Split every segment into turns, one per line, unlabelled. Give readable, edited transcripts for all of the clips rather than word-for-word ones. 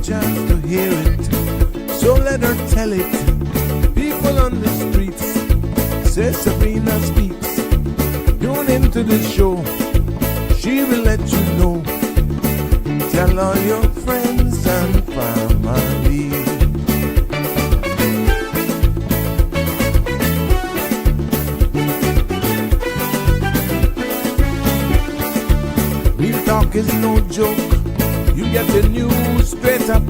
chance to hear it, so let her tell it. People on the streets say Sabrina speaks. Tune into the show, she will let you know. Tell all your friends and family. Real talk is no joke. You get the news straight up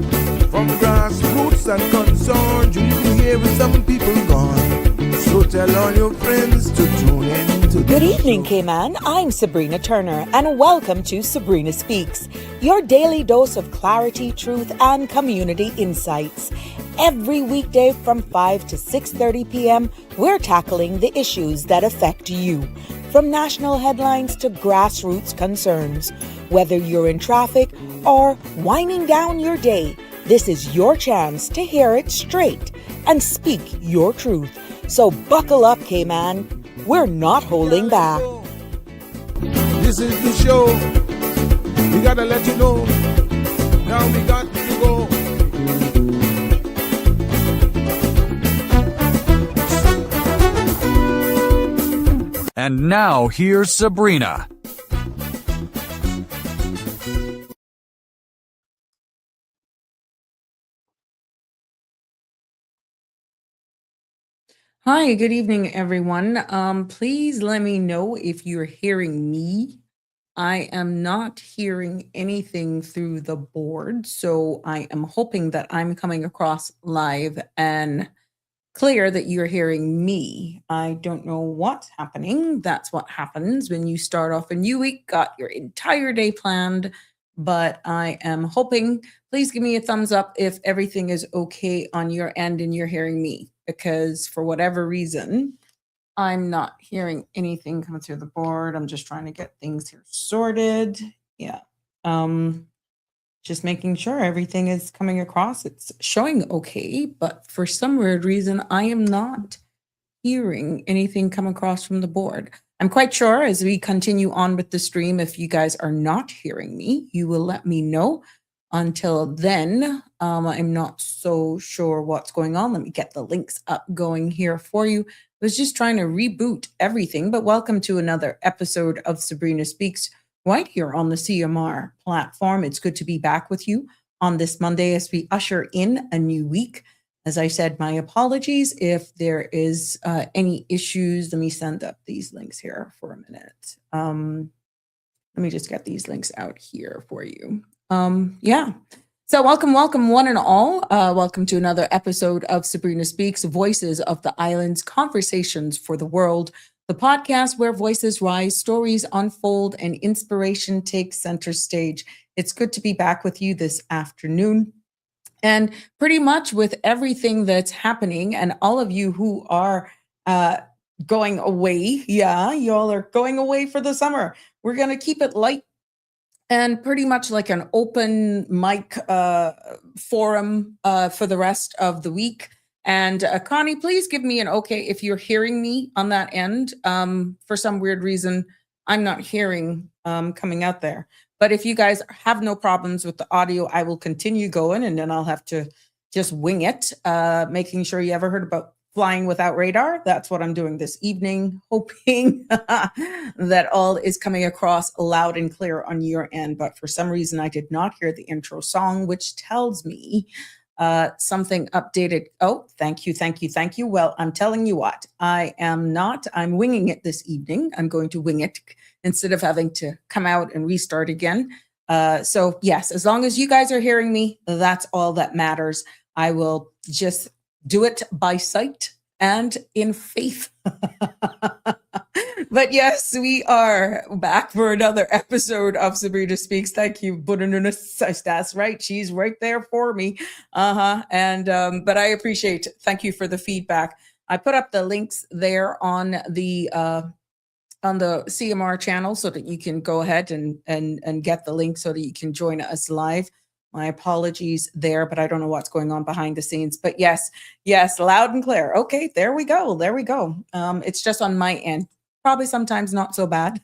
from grassroots and concerns. You can hear with some people gone. So tell all your friends to tune in to the
Good evening,
show.
Cayman. I'm Sabrina Turner, and welcome to Sabrina Speaks, your daily dose of clarity, truth, and community insights. Every weekday from 5 to 6:30 p.m., we're tackling the issues that affect you, from national headlines to grassroots concerns. Whether you're in traffic or winding down your day, this is your chance to hear it straight and speak your truth. So buckle up, Cayman. We're not holding back.
This is the show. We gotta let you know. Now we got to go.
And now here's Sabrina.
Hi, good evening, everyone. Please let me know if you're hearing me. I am not hearing anything through the board, so I am hoping that I'm coming across live and clear that you're hearing me. I don't know what's happening. That's what happens when you start off a new week, got your entire day planned, but I am hoping. Please give me a thumbs up if everything is okay on your end and you're hearing me, because for whatever reason, I'm not hearing anything come through the board. I'm just trying to get things here sorted. Yeah. Just making sure everything is coming across. It's showing okay, but for some weird reason, I am not hearing anything come across from the board. I'm quite sure as we continue on with the stream, if you guys are not hearing me, you will let me know. Until then, I'm not so sure what's going on. Let me get the links up going here for you. I was just trying to reboot everything, but welcome to another episode of Sabrina Speaks right here on the CMR platform. It's good to be back with you on this Monday as we usher in a new week. As I said, my apologies if there is any issues. Let me send up these links here for a minute. Let me just get these links out here for you. Yeah. So welcome one and all. Welcome to another episode of Sabrina Speaks, Voices of the Islands, Conversations for the World, the podcast where voices rise, stories unfold, and inspiration takes center stage. It's good to be back with you this afternoon. And pretty much with everything that's happening and all of you who are going away, y'all are going away for the summer. We're going to keep it light and pretty much like an open mic forum for the rest of the week. And Connie, please give me an okay if you're hearing me on that end. For some weird reason, I'm not hearing coming out there. But if you guys have no problems with the audio, I will continue going, and then I'll have to just wing it, making sure you ever heard about flying without radar. That's what I'm doing this evening, hoping that all is coming across loud and clear on your end. But for some reason, I did not hear the intro song, which tells me something updated. Oh, thank you. Well, I'm telling you what, I'm winging it this evening. I'm going to wing it instead of having to come out and restart again. So yes, as long as you guys are hearing me, that's all that matters. I will just do it by sight and in faith. But yes, we are back for another episode of Sabrina Speaks. Thank you, Buddha. That's right. She's right there for me. And but I appreciate. Thank you for the feedback. I put up the links there on the CMR channel so that you can go ahead and get the link so that you can join us live. My apologies there, but I don't know what's going on behind the scenes. But yes, loud and clear. Okay, there we go. It's just on my end. Probably sometimes not so bad.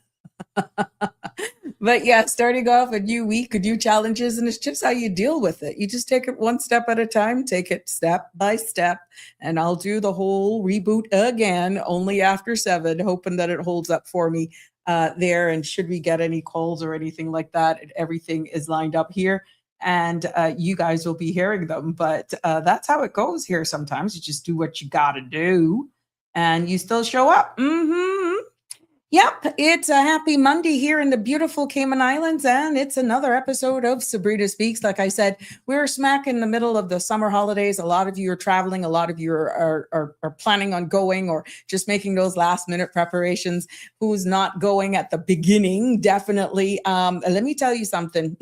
But yeah, starting off a new week, new challenges, and it's just how you deal with it. You just take it one step at a time, take it step by step, and I'll do the whole reboot again, only after 7, hoping that it holds up for me there. And should we get any calls or anything like that, everything is lined up here. And you guys will be hearing them. But that's how it goes here sometimes. You just do what you got to do and you still show up. Yep, it's a happy Monday here in the beautiful Cayman Islands, and it's another episode of Sabrina Speaks. Like I said, we're smack in the middle of the summer holidays. A lot of you are traveling, a lot of you are planning on going or just making those last minute preparations. Who's not going at the beginning? Definitely. Let me tell you something.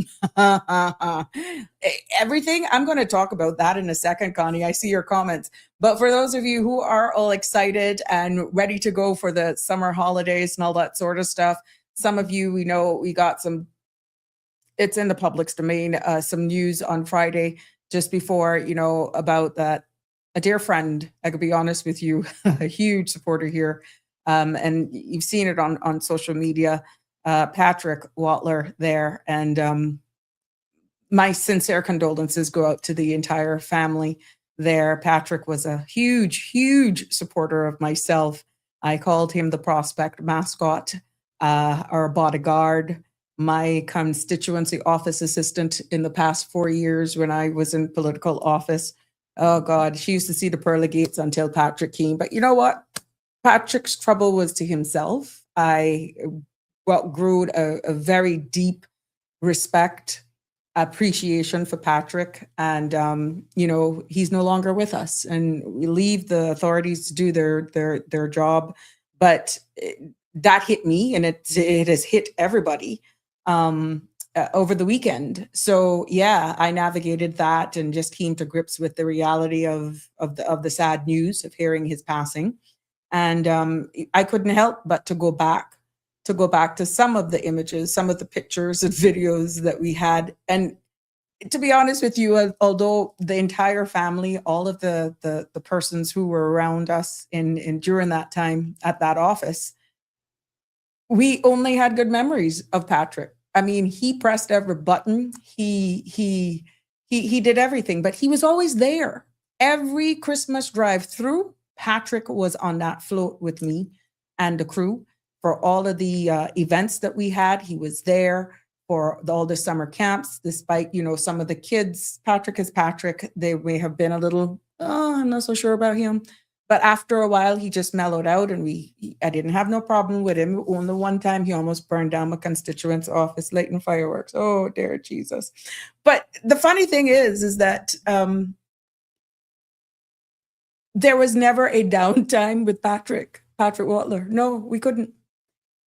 Everything, I'm going to talk about that in a second, Connie. I see your comments. But for those of you who are all excited and ready to go for the summer holidays and all that sort of stuff, some of you, we know we got some, it's in the public's domain, some news on Friday just before, about that. A dear friend, I could be honest with you, a huge supporter here. And you've seen it on social media, Patrick Watler there. And my sincere condolences go out to the entire family there. Patrick was a huge, huge supporter of myself. I called him the prospect mascot, or bodyguard, my constituency office assistant in the past 4 years when I was in political office. Oh God, she used to see the pearly gates until Patrick came. But you know what? Patrick's trouble was to himself. I grew a very deep respect, appreciation for Patrick, and he's no longer with us, and we leave the authorities to do their job. But that hit me, and it has hit everybody over the weekend. So yeah, I navigated that and just came to grips with the reality of the sad news of hearing his passing, and I couldn't help but to go back to some of the images, some of the pictures and videos that we had. And to be honest with you, although the entire family, all of the persons who were around us in during that time at that office, we only had good memories of Patrick. I mean, he pressed every button. He did everything, but he was always there. Every Christmas drive through, Patrick was on that float with me and the crew. For all of the events that we had, he was there. For all the summer camps, despite, some of the kids, Patrick is Patrick, they may have been a little, I'm not so sure about him. But after a while, he just mellowed out, and I didn't have no problem with him. Only one time he almost burned down my constituent's office, lighting fireworks. Oh, dear Jesus. But the funny thing is that there was never a downtime with Patrick Watler. No, we couldn't.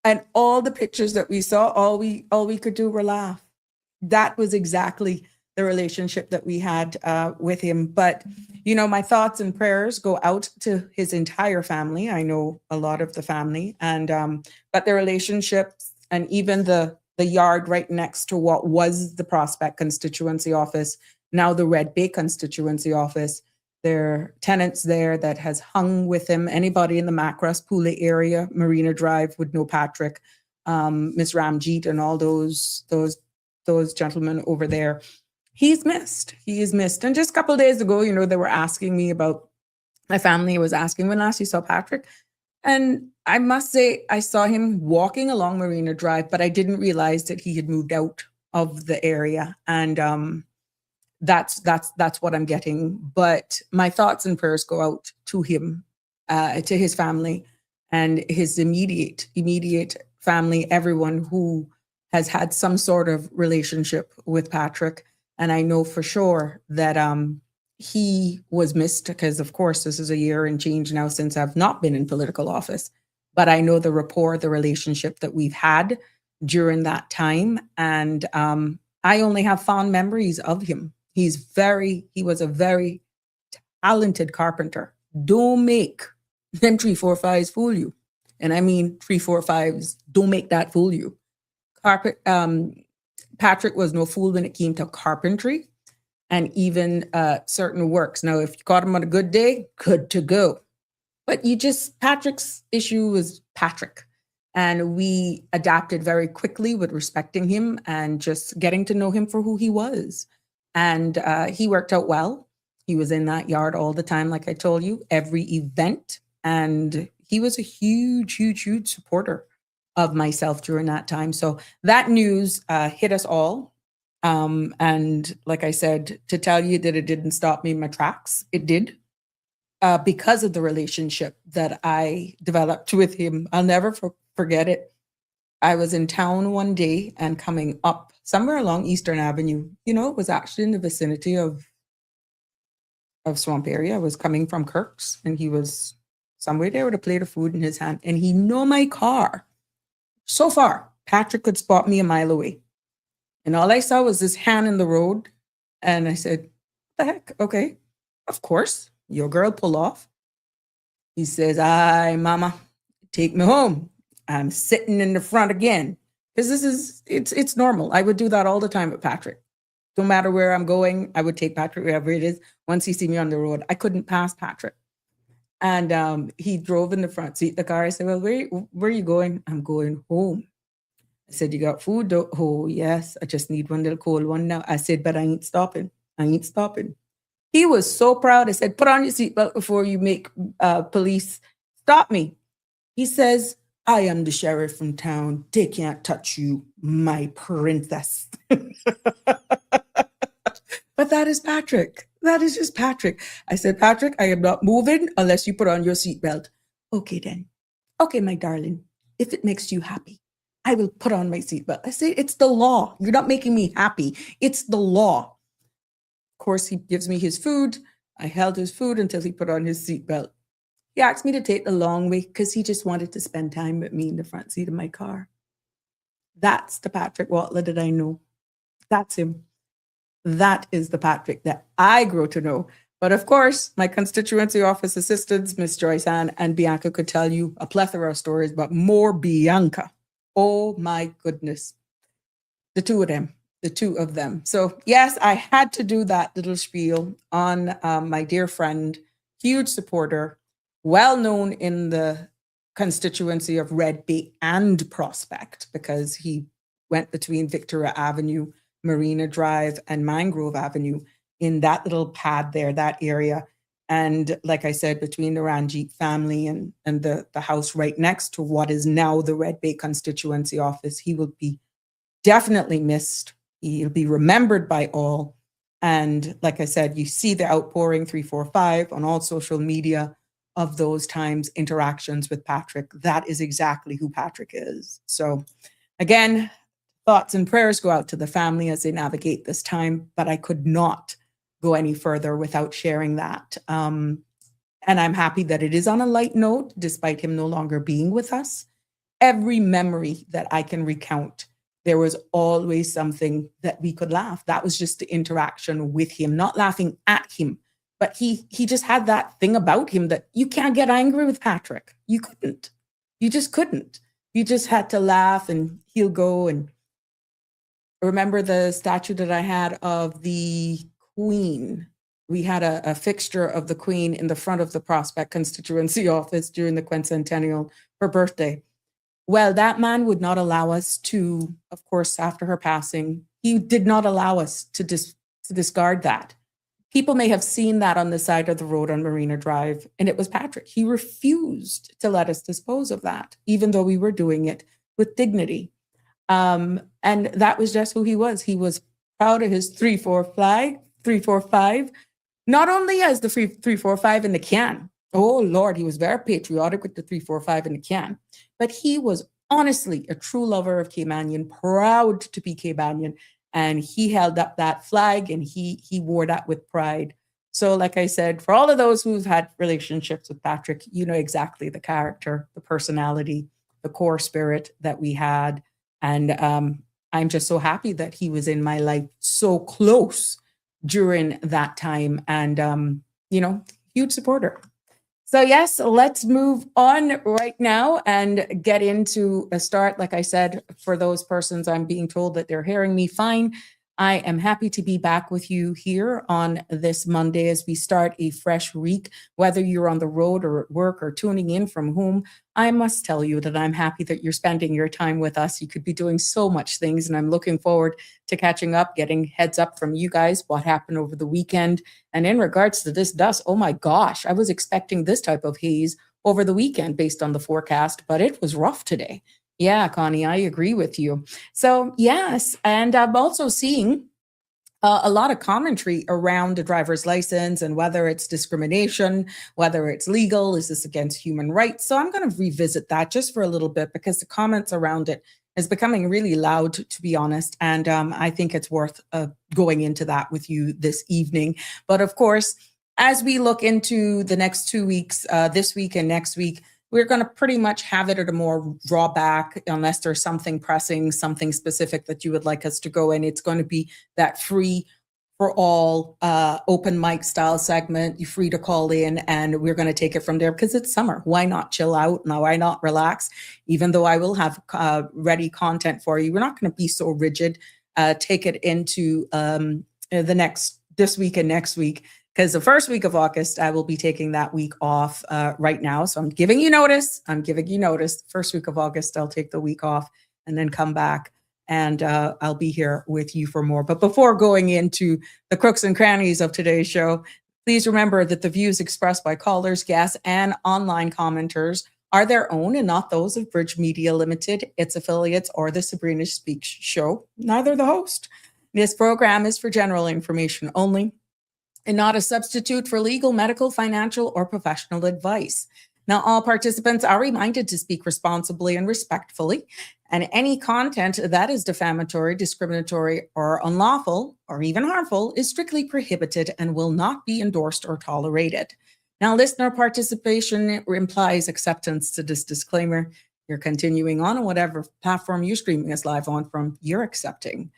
And all the pictures that we saw, all we could do were laugh. That was exactly the relationship that we had with him. But, my thoughts and prayers go out to his entire family. I know a lot of the family, and but the relationships, and even the yard right next to what was the Prospect constituency office, now the Red Bay constituency office. There are tenants there that has hung with him. Anybody in the Macross Poulet area, Marina Drive, would know Patrick, Miss Ramjeet, and all those gentlemen over there. He's missed. He is missed. And just a couple of days ago, they were asking me about, my family was asking when last you saw Patrick. And I must say, I saw him walking along Marina Drive, but I didn't realize that he had moved out of the area. And that's what I'm getting. But my thoughts and prayers go out to him, to his family, and his immediate family, everyone who has had some sort of relationship with Patrick. And I know for sure that he was missed, because of course this is a year and change now since I've not been in political office. But I know the rapport, the relationship that we've had during that time. And I only have fond memories of him. He was a very talented carpenter. Don't make them 3, 4, 5s fool you. And I mean 3, 4, 5s, don't make that fool you. Patrick was no fool when it came to carpentry and even certain works. Now, if you caught him on a good day, good to go. But Patrick's issue was Patrick. And we adapted very quickly with respecting him and just getting to know him for who he was. And he worked out well. He was in that yard all the time, like I told you, every event. And he was a huge, huge, huge supporter of myself during that time. So that news hit us all. And like I said, to tell you that it didn't stop me in my tracks, it did. Because of the relationship that I developed with him. I'll never forget it. I was in town one day and coming up somewhere along Eastern Avenue. You know, it was actually in the vicinity of Swamp area. I was coming from Kirk's, and he was somewhere there with a plate of food in his hand, and he know my car. So far, Patrick could spot me a mile away. And all I saw was this hand in the road. And I said, "What the heck? Okay, of course, your girl pull off." He says, "Aye, mama, take me home. I'm sitting in the front again." Because it's normal. I would do that all the time with Patrick. No matter where I'm going, I would take Patrick wherever it is. Once he see me on the road, I couldn't pass Patrick. And he drove in the front seat of the car. I said, "Well, where are you going?" "I'm going home." I said, "You got food?" "Oh, yes. I just need one little cold one now." I said, "But I ain't stopping. I ain't stopping." He was so proud. I said, "Put on your seatbelt before you make police stop me." He says, "I am the sheriff from town. They can't touch you, my princess." But that is Patrick. That is just Patrick. I said, "Patrick, I am not moving unless you put on your seatbelt." "Okay, then. Okay, my darling. If it makes you happy, I will put on my seatbelt." I say, "It's the law. You're not making me happy. It's the law." Of course, he gives me his food. I held his food until he put on his seatbelt. He asked me to take the long way because he just wanted to spend time with me in the front seat of my car. That's the Patrick Watler that I know. That's him. That is the Patrick that I grow to know. But of course, my constituency office assistants, Miss Joyce Ann and Bianca, could tell you a plethora of stories, but more Bianca. Oh my goodness. The two of them. So yes, I had to do that little spiel on my dear friend, huge supporter, well known in the constituency of Red Bay and Prospect, because he went between Victoria Avenue, Marina Drive, and Mangrove Avenue in that little pad there, that area. And like I said, between the Ranjit family and the house right next to what is now the Red Bay constituency office, he will be definitely missed. He'll be remembered by all. And like I said, you see the outpouring 345 on all social media of those times interactions with Patrick. That is exactly who Patrick is. So again, thoughts and prayers go out to the family as they navigate this time, but I could not go any further without sharing that. And I'm happy that it is on a light note, despite him no longer being with us. Every memory that I can recount, there was always something that we could laugh. That was just the interaction with him, not laughing at him, but he just had that thing about him that you can't get angry with Patrick. You couldn't. You just couldn't. You just had to laugh, and he'll go. And remember the statue that I had of the Queen? We had a fixture of the Queen in the front of the Prospect constituency office during the quincentennial, her birthday. Well, that man would not allow us to, of course, after her passing, he did not allow us to discard that. People may have seen that on the side of the road on Marina Drive, and it was Patrick. He refused to let us dispose of that, even though we were doing it with dignity. And that was just who he was. He was proud of his 345, not only as the 345 in the can. Oh, Lord, he was very patriotic with the 345 in the can. But he was honestly a true lover of Caymanian, proud to be Caymanian. And he held up that flag, and he wore that with pride. So like I said, for all of those who've had relationships with Patrick, you know exactly the character, the personality, the core spirit that we had. And I'm just so happy that he was in my life so close during that time. And, huge supporter. So yes, let's move on right now and get into a start. Like I said, for those persons, I'm being told that they're hearing me fine. I am happy to be back with you here on this Monday as we start a fresh week. Whether you're on the road or at work or tuning in from home, I must tell you that I'm happy that you're spending your time with us. You could be doing so much things, and I'm looking forward to catching up, getting heads up from you guys, what happened over the weekend. And in regards to this dust, oh my gosh, I was expecting this type of haze over the weekend based on the forecast, but it was rough today. Yeah, Connie, I agree with you. So, yes, and I'm also seeing a lot of commentary around the driver's license and whether it's discrimination, whether it's legal, is this against human rights? So I'm going to revisit that just for a little bit because the comments around it is becoming really loud, to be honest. And I think it's worth going into that with you this evening. But of course, as we look into the next 2 weeks, this week and next week, we're going to pretty much have it at a more drawback unless there's something pressing, something specific that you would like us to go in. It's going to be that free for all open mic style segment. You're free to call in and we're going to take it from there because it's summer. Why not chill out? Now, why not relax? Even though I will have ready content for you, we're not going to be so rigid. Take it into this week and next week. Because the first week of August, I will be taking that week off right now. So I'm giving you notice. First week of August, I'll take the week off and then come back. And I'll be here with you for more. But before going into the crooks and crannies of today's show, please remember that the views expressed by callers, guests, and online commenters are their own and not those of Bridge Media Limited, its affiliates, or the Sabrina Speaks show, neither the host. This program is for general information only and not a substitute for legal, medical, financial, or professional advice. Now, all participants are reminded to speak responsibly and respectfully, and any content that is defamatory, discriminatory, or unlawful, or even harmful is strictly prohibited and will not be endorsed or tolerated. Now, listener participation implies acceptance to this disclaimer. You're continuing on whatever platform you're streaming us live on from, you're accepting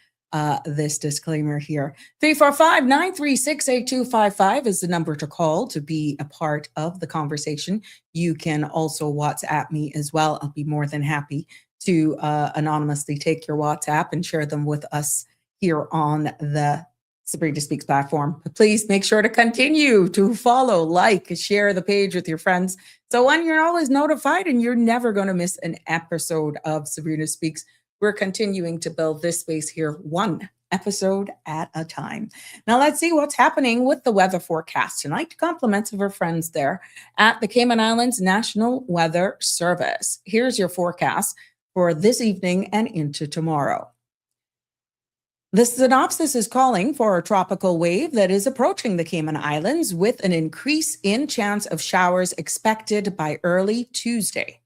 this disclaimer here. 345-936-8255 is the number to call to be a part of the conversation. You can also WhatsApp me as well. I'll be more than happy to anonymously take your WhatsApp and share them with us here on the Sabrina Speaks platform. But please make sure to continue to follow, like, share the page with your friends. So when you're always notified and you're never going to miss an episode of Sabrina Speaks. We're continuing to build this space here one episode at a time. Now let's see what's happening with the weather forecast tonight. Compliments of our friends there at the Cayman Islands National Weather Service. Here's your forecast for this evening and into tomorrow. The synopsis is calling for a tropical wave that is approaching the Cayman Islands with an increase in chance of showers expected by early Tuesday.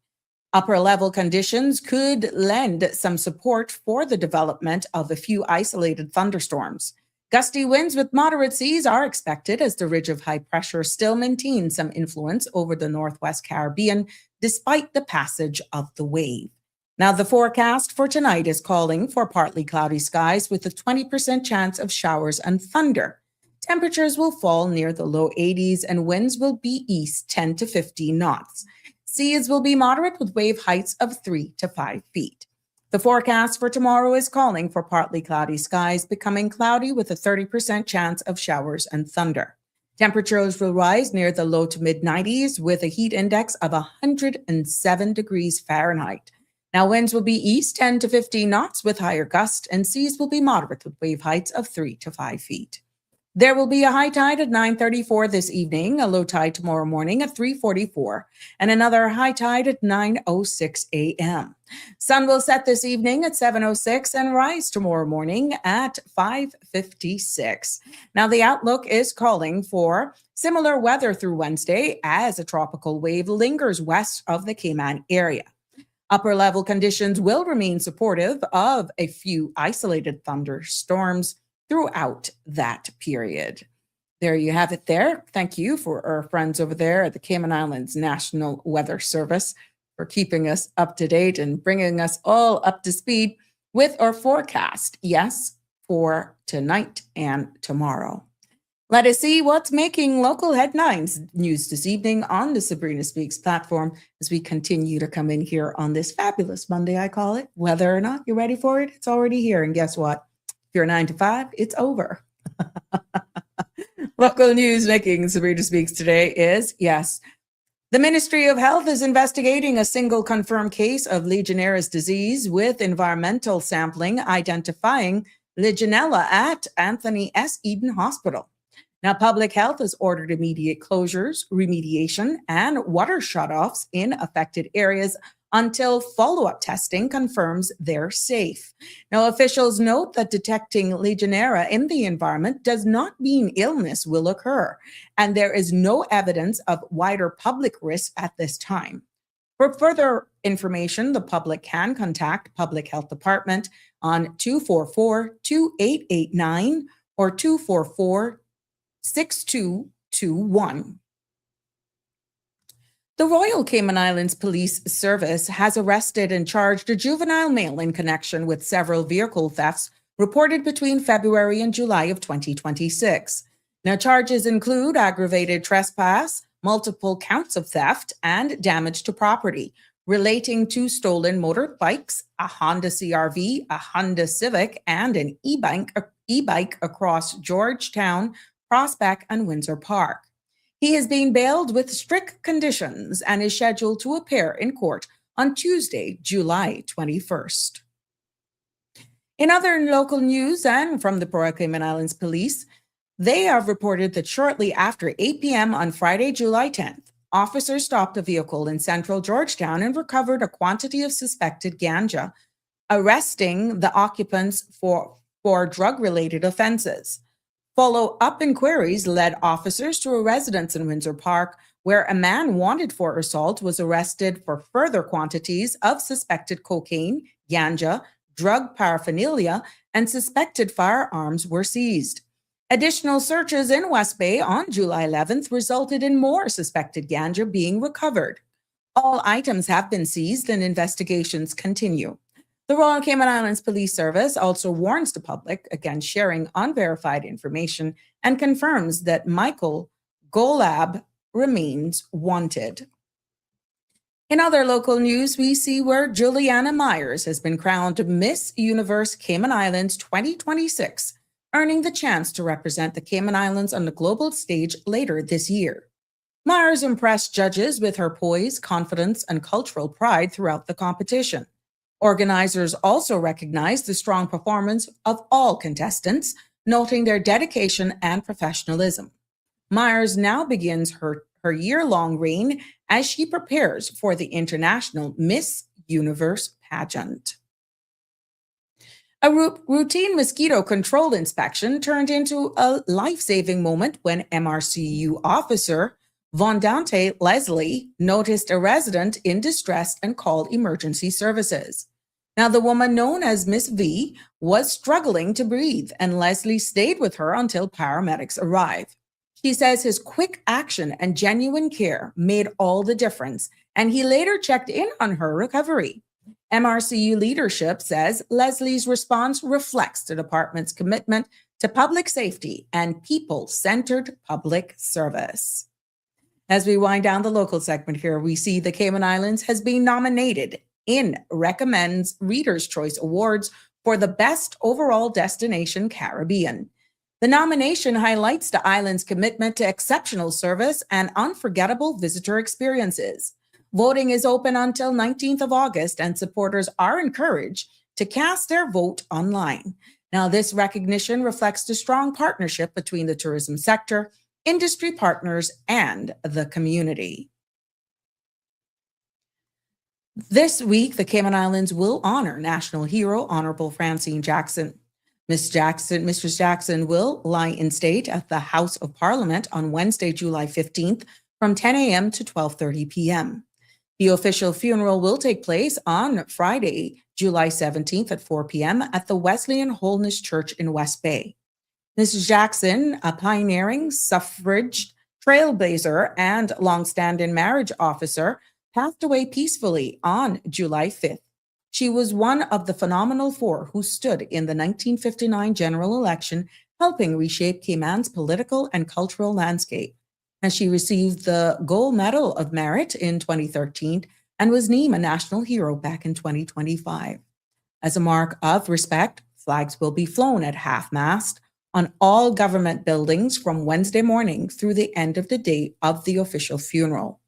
Upper level conditions could lend some support for the development of a few isolated thunderstorms. Gusty winds with moderate seas are expected as the ridge of high pressure still maintains some influence over the Northwest Caribbean despite the passage of the wave. Now, the forecast for tonight is calling for partly cloudy skies with a 20% chance of showers and thunder. Temperatures will fall near the low 80s and winds will be east 10 to 15 knots. Seas will be moderate with wave heights of 3 to 5 feet. The forecast for tomorrow is calling for partly cloudy skies, becoming cloudy with a 30% chance of showers and thunder. Temperatures will rise near the low to mid 90s with a heat index of 107 degrees Fahrenheit. Now, winds will be east 10 to 15 knots with higher gusts, and seas will be moderate with wave heights of 3 to 5 feet. There will be a high tide at 9:34 this evening, a low tide tomorrow morning at 3:44, and another high tide at 9:06 a.m. Sun will set this evening at 7:06 and rise tomorrow morning at 5:56. Now, the outlook is calling for similar weather through Wednesday as a tropical wave lingers west of the Cayman area. Upper level conditions will remain supportive of a few isolated thunderstorms throughout that period. There you have it there. Thank you for our friends over there at the Cayman Islands National Weather Service for keeping us up to date and bringing us all up to speed with our forecast. Yes, for tonight and tomorrow. Let us see what's making local headlines news this evening on the Sabrina Speaks platform as we continue to come in here on this fabulous Monday, I call it. Whether or not you're ready for it, it's already here. And guess what? your 9 to 5, it's over. Local news making Sabrina Speaks today is, yes, the Ministry of Health is investigating a single confirmed case of Legionnaire's disease with environmental sampling identifying Legionella at Anthony S. Eden Hospital. Now, public health has ordered immediate closures, remediation, and water shutoffs in affected areas until follow-up testing confirms they're safe. Now, officials note that detecting Legionnaire in the environment does not mean illness will occur, and there is no evidence of wider public risk at this time. For further information, the public can contact Public Health Department on 244-2889 or 244-6221. The Royal Cayman Islands Police Service has arrested and charged a juvenile male in connection with several vehicle thefts reported between February and July of 2026. Now, charges include aggravated trespass, multiple counts of theft, and damage to property relating to stolen motorbikes, a Honda CRV, a Honda Civic, and an e-bike across Georgetown, Prospect, and Windsor Park. He is being bailed with strict conditions and is scheduled to appear in court on Tuesday, July 21st. In other local news and from the Royal Cayman Islands Police, they have reported that shortly after 8 p.m. on Friday, July 10th, officers stopped a vehicle in central Georgetown and recovered a quantity of suspected ganja, arresting the occupants for drug-related offenses. Follow-up inquiries led officers to a residence in Windsor Park where a man wanted for assault was arrested for further quantities of suspected cocaine, ganja, drug paraphernalia, and suspected firearms were seized. Additional searches in West Bay on July 11th resulted in more suspected ganja being recovered. All items have been seized and investigations continue. The Royal Cayman Islands Police Service also warns the public against sharing unverified information and confirms that Michael Golab remains wanted. In other local news, we see where Juliana Myers has been crowned Miss Universe Cayman Islands 2026, earning the chance to represent the Cayman Islands on the global stage later this year. Myers impressed judges with her poise, confidence, and cultural pride throughout the competition. Organizers also recognized the strong performance of all contestants, noting their dedication and professionalism. Myers now begins her year-long reign as she prepares for the International Miss Universe pageant. A routine mosquito control inspection turned into a life-saving moment when MRCU officer Von Dante Leslie noticed a resident in distress and called emergency services. Now, the woman known as Miss V was struggling to breathe, and Leslie stayed with her until paramedics arrived. She says his quick action and genuine care made all the difference, and he later checked in on her recovery. MRCU leadership says Leslie's response reflects the department's commitment to public safety and people-centered public service. As we wind down the local segment here, we see the Cayman Islands has been nominated in Recommends Reader's Choice Awards for the Best Overall Destination Caribbean. The nomination highlights the island's commitment to exceptional service and unforgettable visitor experiences. Voting is open until 19th of August, and supporters are encouraged to cast their vote online. Now, this recognition reflects the strong partnership between the tourism sector, industry partners, and the community. This week, the Cayman Islands will honor national hero Honorable Francine Jackson. Mistress Jackson will lie in state at the House of Parliament on Wednesday, July 15th from 10 a.m. to 12:30 p.m. The official funeral will take place on Friday, July 17th at 4 p.m. at the Wesleyan Holiness Church in West Bay. Mrs. Jackson, a pioneering suffrage trailblazer and longstanding marriage officer, passed away peacefully on July 5th. She was one of the phenomenal four who stood in the 1959 general election, helping reshape Cayman's political and cultural landscape. And she received the Gold Medal of Merit in 2013 and was named a national hero back in 2025. As a mark of respect Flags will be flown at half-mast on all government buildings from Wednesday morning through the end of the day of the official funeral.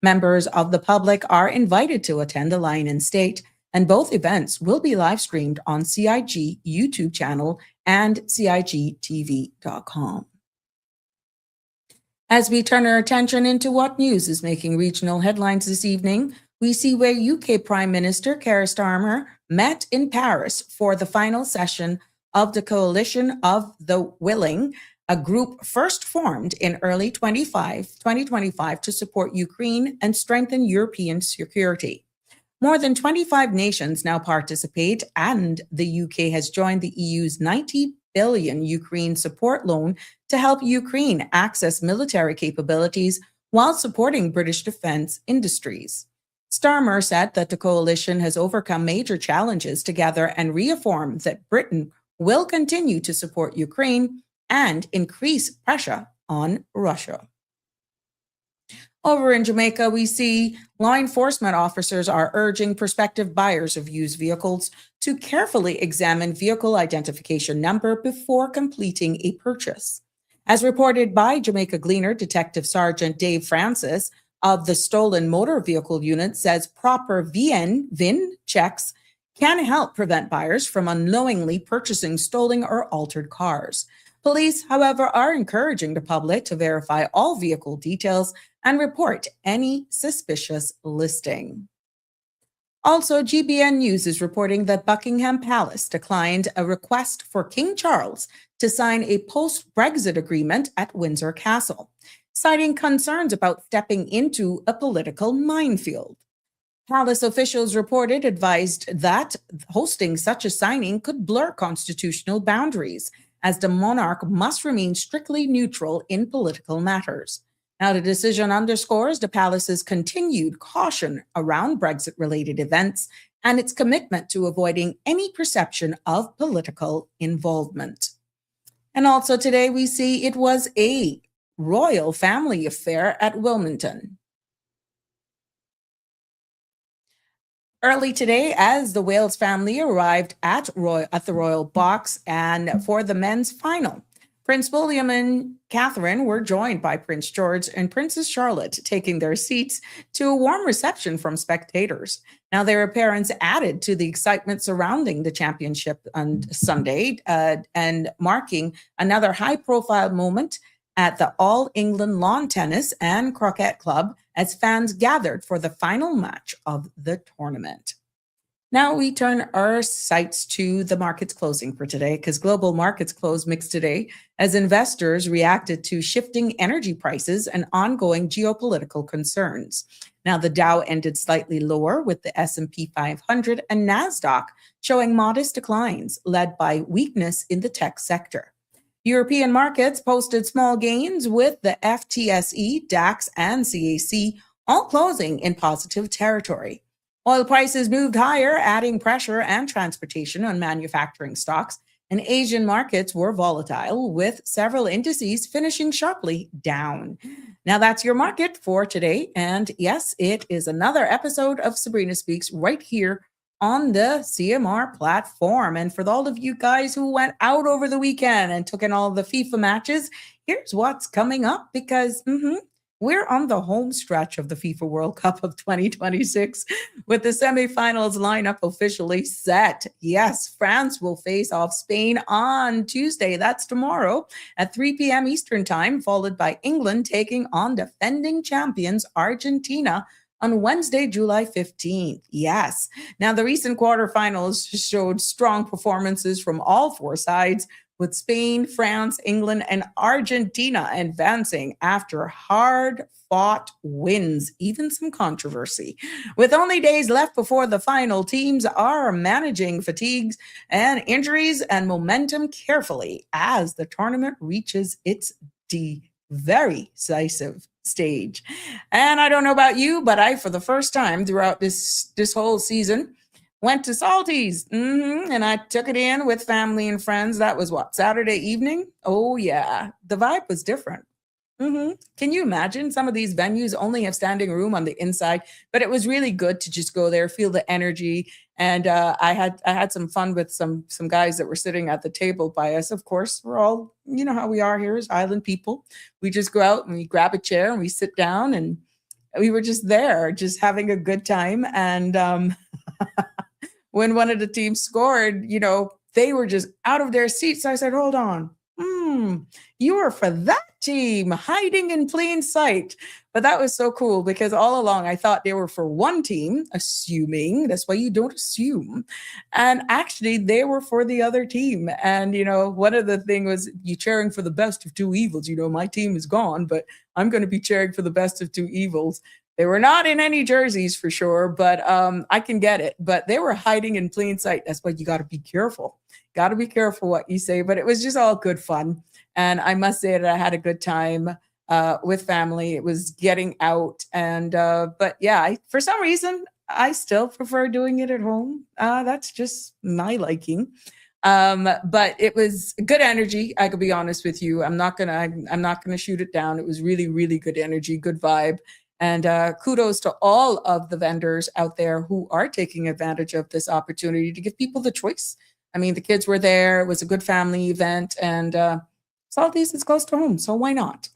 Members of the public are invited to attend the line in state, and both events will be live streamed on CIG YouTube channel and CIGTV.com. As we turn our attention into what news is making regional headlines this evening, we see where UK Prime Minister Keir Starmer met in Paris for the final session of the Coalition of the Willing, a group first formed in early 2025 to support Ukraine and strengthen European security. More than 25 nations now participate, and the UK has joined the EU's 90 billion Ukraine support loan to help Ukraine access military capabilities while supporting British defense industries. Starmer said that the coalition has overcome major challenges together and reaffirmed that Britain will continue to support Ukraine and increase pressure on Russia. Over in Jamaica, we see law enforcement officers are urging prospective buyers of used vehicles to carefully examine vehicle identification number before completing a purchase. As reported by Jamaica Gleaner, Detective Sergeant Dave Francis of the Stolen Motor Vehicle Unit says proper VIN checks can help prevent buyers from unknowingly purchasing stolen or altered cars. Police, however, are encouraging the public to verify all vehicle details and report any suspicious listing. Also, GBN News is reporting that Buckingham Palace declined a request for King Charles to sign a post-Brexit agreement at Windsor Castle, citing concerns about stepping into a political minefield. Palace officials advised that hosting such a signing could blur constitutional boundaries, as the monarch must remain strictly neutral in political matters. Now, the decision underscores the palace's continued caution around Brexit-related events and its commitment to avoiding any perception of political involvement. And also today, we see it was a royal family affair at Wilmington. Early today, as the Wales family arrived at the Royal Box and for the men's final, Prince William and Catherine were joined by Prince George and Princess Charlotte, taking their seats to a warm reception from spectators. Now, their appearance added to the excitement surrounding the championship on Sunday and marking another high-profile moment at the All England Lawn Tennis and Croquet Club as fans gathered for the final match of the tournament. Now we turn our sights to the markets closing for today, because global markets closed mixed today as investors reacted to shifting energy prices and ongoing geopolitical concerns. Now the Dow ended slightly lower, with the S&P 500 and NASDAQ showing modest declines led by weakness in the tech sector. European markets posted small gains, with the FTSE, DAX, and CAC all closing in positive territory. Oil prices moved higher, adding pressure and transportation on manufacturing stocks, and Asian markets were volatile, with several indices finishing sharply down. Now that's your market for today. And yes, it is another episode of Sabrina Speaks right here on the CMR platform. And for all of you guys who went out over the weekend and took in all the FIFA matches, here's what's coming up, because we're on the home stretch of the FIFA World Cup of 2026 with the semifinals lineup officially set. Yes, France will face off Spain on Tuesday. That's tomorrow at 3 p.m. Eastern Time, followed by England taking on defending champions Argentina on Wednesday, July 15th. Yes. Now, the recent quarterfinals showed strong performances from all four sides, with Spain, France, England, and Argentina advancing after hard-fought wins, even some controversy. With only days left before the final, teams are managing fatigues and injuries and momentum carefully as the tournament reaches its very decisive stage. And I don't know about you, but I, for the first time throughout this whole season, went to Salty's, and I took it in with family and friends. That was Saturday evening? Oh, yeah. The vibe was different. Can you imagine? Some of these venues only have standing room on the inside, but it was really good to just go there, feel the energy, And I had some fun with some guys that were sitting at the table by us. Of course, we're all, you know how we are here as island people. We just go out and we grab a chair and we sit down, and we were just there, just having a good time. And when one of the teams scored, you know, they were just out of their seats. So I said, hold on. You were for that team, hiding in plain sight. But that was so cool because all along I thought they were for one team, assuming that's why you don't assume. And actually they were for the other team. And, you know, one of the thing was you cheering for the best of two evils. You know, my team is gone, but I'm going to be cheering for the best of two evils. They were not in any jerseys for sure, but I can get it. But they were hiding in plain sight. That's why you got to be careful. Got to be careful what you say. But it was just all good fun. And I must say that I had a good time with family. It was getting out. And but yeah, for some reason, I still prefer doing it at home. That's just my liking. But it was good energy. I could be honest with you. I'm not gonna shoot it down. It was really, really good energy, good vibe. And kudos to all of the vendors out there who are taking advantage of this opportunity to give people the choice. I mean, the kids were there. It was a good family event. And Southeast is close to home, so why not?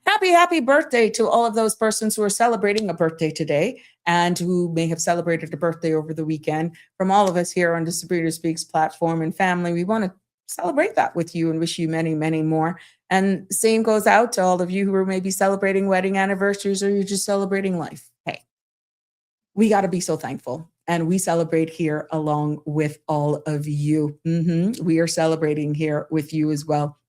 Happy birthday to all of those persons who are celebrating a birthday today and who may have celebrated a birthday over the weekend. From all of us here on the Sabrina Speaks platform and family, we want to celebrate that with you and wish you many, many more. And same goes out to all of you who are maybe celebrating wedding anniversaries or you're just celebrating life. Hey, we got to be so thankful. And we celebrate here along with all of you. We are celebrating here with you as well.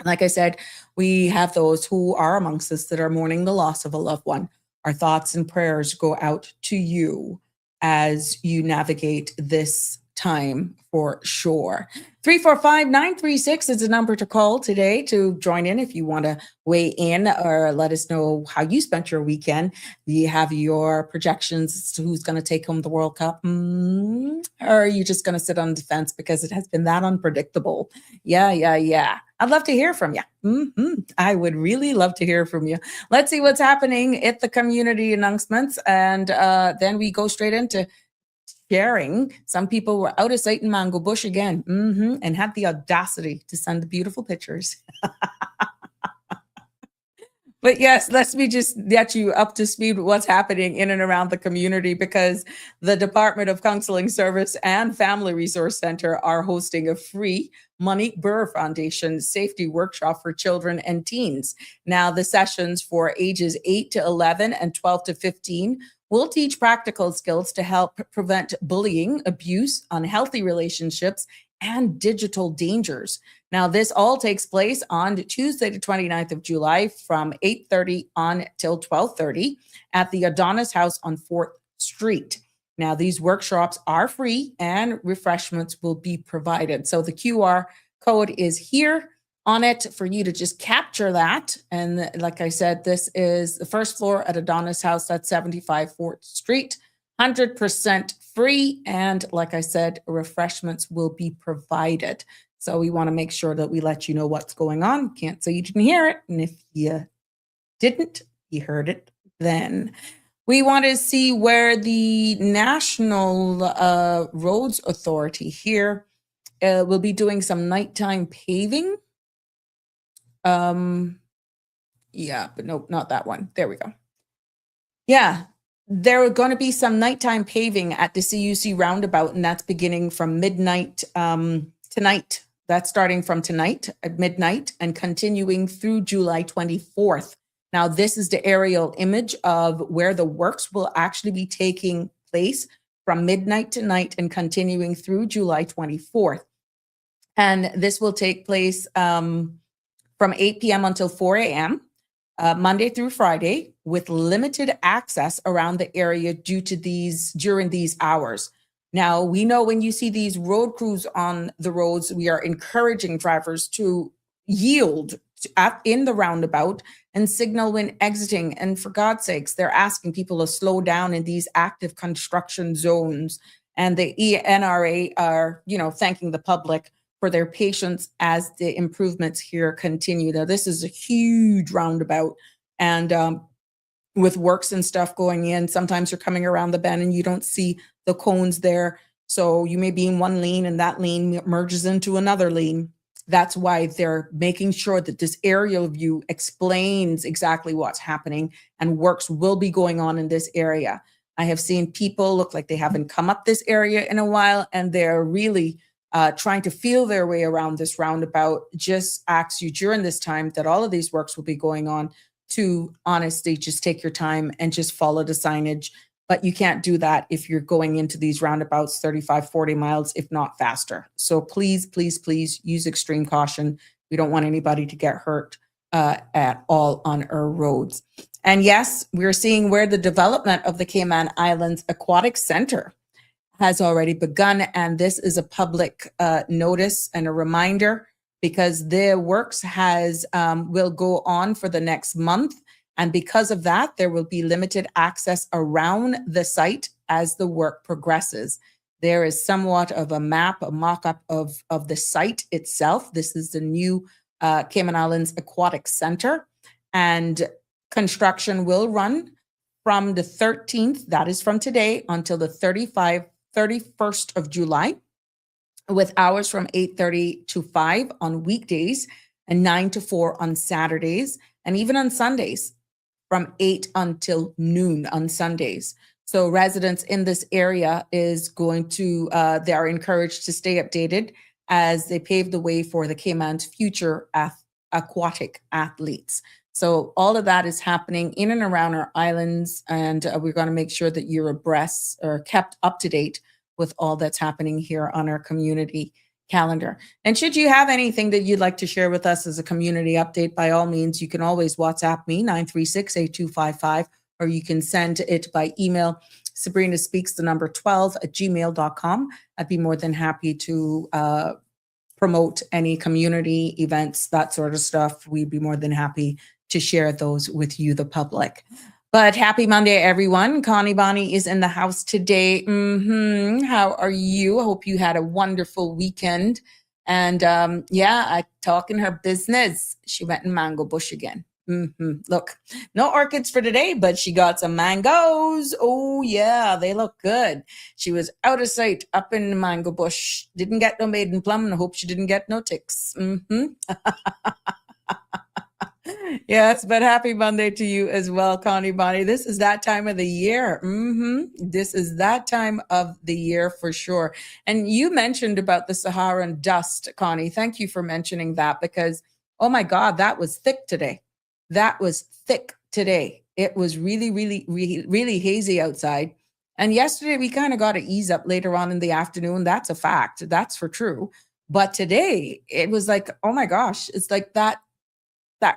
Like I said, we have those who are amongst us that are mourning the loss of a loved one. Our thoughts and prayers go out to you as you navigate this time for sure. 345-936 is the number to call today to join in if you want to weigh in or let us know how you spent your weekend. Do you have your projections as to who's going to take home the World Cup? Or are you just going to sit on the fence because it has been that unpredictable? Yeah. I'd love to hear from you. I would really love to hear from you. Let's see what's happening at the community announcements. And then we go straight into sharing. Some people were out of sight in Mango Bush again, and had the audacity to send the beautiful pictures. But yes, let me just get you up to speed with what's happening in and around the community, because the Department of Counseling Service and Family Resource Center are hosting a free Monique Burr Foundation safety workshop for children and teens. Now, the sessions for ages 8 to 11 and 12 to 15 will teach practical skills to help prevent bullying, abuse, unhealthy relationships, and digital dangers. Now, this all takes place on Tuesday, the 29th of July from 8:30 on till 12:30 at the Adonis House on 4th Street. Now, these workshops are free and refreshments will be provided. So the QR code is here on it for you to just capture that. And like I said, this is the first floor at Adonis House, that's 75 4th Street, 100% free. And like I said, refreshments will be provided. So we want to make sure that we let you know what's going on. Can't say you didn't hear it. And if you didn't, you heard it then. We want to see where the National Roads Authority here will be doing some nighttime paving. Yeah, but no, not that one. There we go. Yeah, there are going to be some nighttime paving at the CUC roundabout, and that's beginning from midnight tonight. That's starting from tonight at midnight and continuing through July 24th. Now, this is the aerial image of where the works will actually be taking place from midnight tonight and continuing through July 24th. And this will take place from 8 p.m. until 4 a.m., Monday through Friday, with limited access around the area during these hours. Now, we know when you see these road crews on the roads, we are encouraging drivers to yield in the roundabout and signal when exiting. And for God's sakes, they're asking people to slow down in these active construction zones. And the NRA are, thanking the public for their patience as the improvements here continue. Now, this is a huge roundabout, and with works and stuff going in, sometimes you're coming around the bend and you don't see the cones there. So you may be in one lane and that lane merges into another lane. That's why they're making sure that this aerial view explains exactly what's happening, and works will be going on in this area. I have seen people look like they haven't come up this area in a while, and they're really trying to feel their way around this roundabout. Just ask you during this time that all of these works will be going on to honestly just take your time and just follow the signage. But you can't do that if you're going into these roundabouts 35, 40 miles, if not faster. So please, please, please use extreme caution. We don't want anybody to get hurt at all on our roads. And yes, we're seeing where the development of the Cayman Islands Aquatic Center has already begun. And this is a public notice and a reminder, because the works will go on for the next month. And because of that, there will be limited access around the site as the work progresses. There is somewhat of a map, a mock-up of the site itself. This is the new Cayman Islands Aquatic Center. And construction will run from the 13th, that is from today, until the 31st of July, with hours from 8:30 to 5 on weekdays and 9 to 4 on Saturdays, and even on Sundays from 8 until noon on Sundays. So residents in this area they are encouraged to stay updated as they pave the way for the Cayman's future aquatic athletes. So all of that is happening in and around our islands, and we're going to make sure that you're abreast or kept up to date with all that's happening here on our community calendar. And should you have anything that you'd like to share with us as a community update, by all means, you can always WhatsApp me, 936-8255, or you can send it by email, Sabrina Speaks, the number 12 at gmail.com. I'd be more than happy to promote any community events, that sort of stuff. We'd be more than happy to share those with you, the public. But happy Monday, everyone. Connie Bonnie is in the house today. How are you? I hope you had a wonderful weekend. And I talking her business. She went in Mango Bush again. Look, no orchids for today, but she got some mangoes. Oh yeah, they look good. She was out of sight up in the Mango Bush. Didn't get no maiden plum, and I hope she didn't get no ticks. Yes, but happy Monday to you as well, Connie Bonnie. This is that time of the year. This is that time of the year for sure. And you mentioned about the Saharan dust, Connie. Thank you for mentioning that, because, oh my God, that was thick today. That was thick today. It was really, really, really, really hazy outside. And yesterday we kind of got to ease up later on in the afternoon. That's a fact. That's for true. But today it was like, oh my gosh, it's like that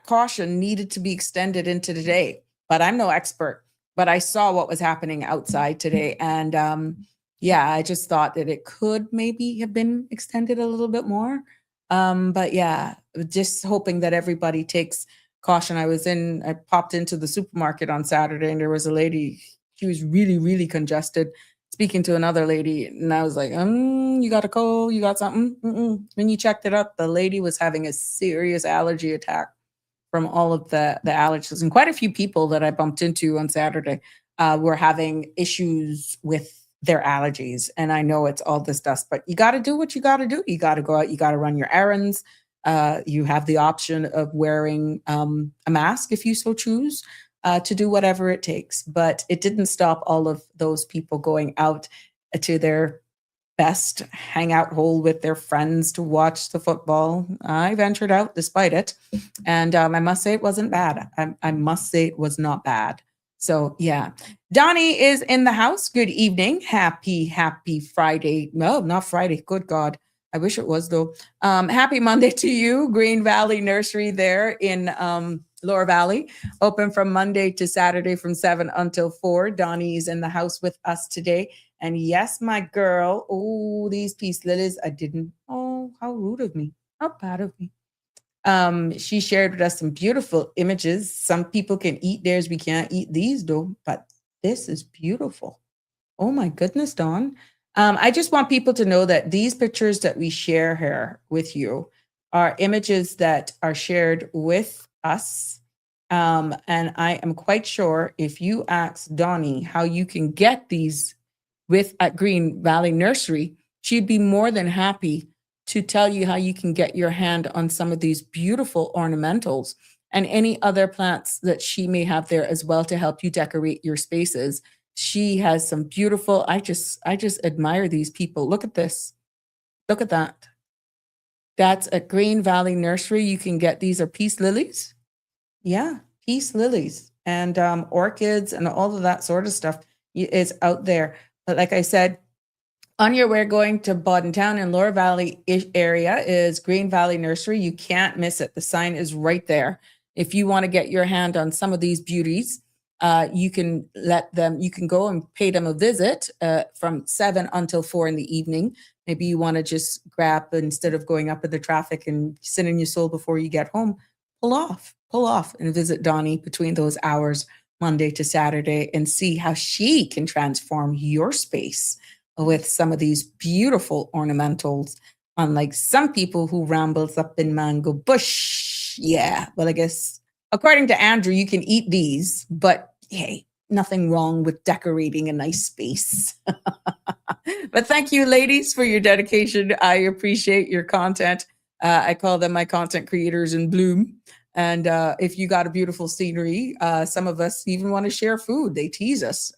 caution needed to be extended into today. But I'm no expert, but I saw what was happening outside today. And I just thought that it could maybe have been extended a little bit more. But yeah, just hoping that everybody takes caution. I popped into the supermarket on Saturday, and there was a lady, she was really, really congested, speaking to another lady. And I was like, you got a cold? You got something? When you checked it up, the lady was having a serious allergy attack from all of the allergies. And quite a few people that I bumped into on Saturday were having issues with their allergies. And I know it's all this dust, but you got to do what you got to do. You got to go out, you got to run your errands. You have the option of wearing a mask if you so choose, to do whatever it takes. But it didn't stop all of those people going out to their best hangout hole with their friends to watch the football. I ventured out despite it. And I must say it wasn't bad. I must say it was not bad. So yeah, Donnie is in the house. Good evening. Happy Friday. No, not Friday. Good God. I wish it was though. Happy Monday to you. Green Valley Nursery there in Lower Valley. Open from Monday to Saturday from 7 until 4. Donnie is in the house with us today. And yes, my girl. Oh, these peace lilies. Oh, how rude of me. How bad of me. She shared with us some beautiful images. Some people can eat theirs. We can't eat these though, but this is beautiful. Oh my goodness, Dawn. I just want people to know that these pictures that we share here with you are images that are shared with us. And I am quite sure if you ask Donnie how you can get these with at Green Valley Nursery, she'd be more than happy to tell you how you can get your hand on some of these beautiful ornamentals and any other plants that she may have there as well to help you decorate your spaces. She has some beautiful, I just admire these people. Look at this. Look at that. That's at Green Valley Nursery. You can get, these are peace lilies. Yeah, peace lilies and orchids and all of that sort of stuff is out there. But like I said, on your way going to Boddentown and Lower Valley area is Green Valley Nursery. You can't miss it. The sign is right there. If you want to get your hand on some of these beauties, you can go and pay them a visit from 7 until 4 in the evening. Maybe you want to just grab, instead of going up in the traffic and sit in your soul before you get home, pull off and visit Donnie between those hours, Monday to Saturday, and see how she can transform your space with some of these beautiful ornamentals, unlike some people who rambles up in mango bush. Yeah, well, I guess according to Andrew, you can eat these, but hey, nothing wrong with decorating a nice space. But thank you, ladies, for your dedication. I appreciate your content. I call them my content creators in bloom. And if you got a beautiful scenery, some of us even want to share food. They tease us.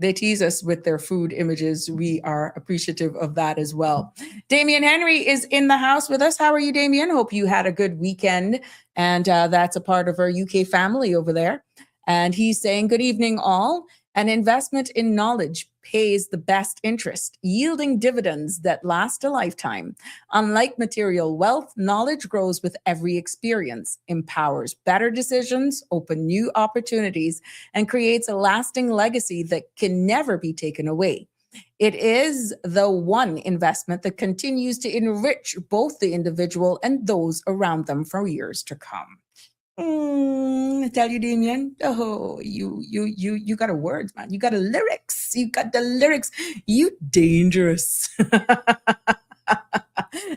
They tease us with their food images. We are appreciative of that as well. Damien Henry is in the house with us. How are you, Damien? Hope you had a good weekend. And that's a part of our UK family over there. And he's saying, good evening, all. An investment in knowledge pays the best interest, yielding dividends that last a lifetime. Unlike material wealth, knowledge grows with every experience, empowers better decisions, opens new opportunities, and creates a lasting legacy that can never be taken away. It is the one investment that continues to enrich both the individual and those around them for years to come. I tell you, Damien, oh, you got a words, man. You got a lyrics. You got the lyrics. You dangerous.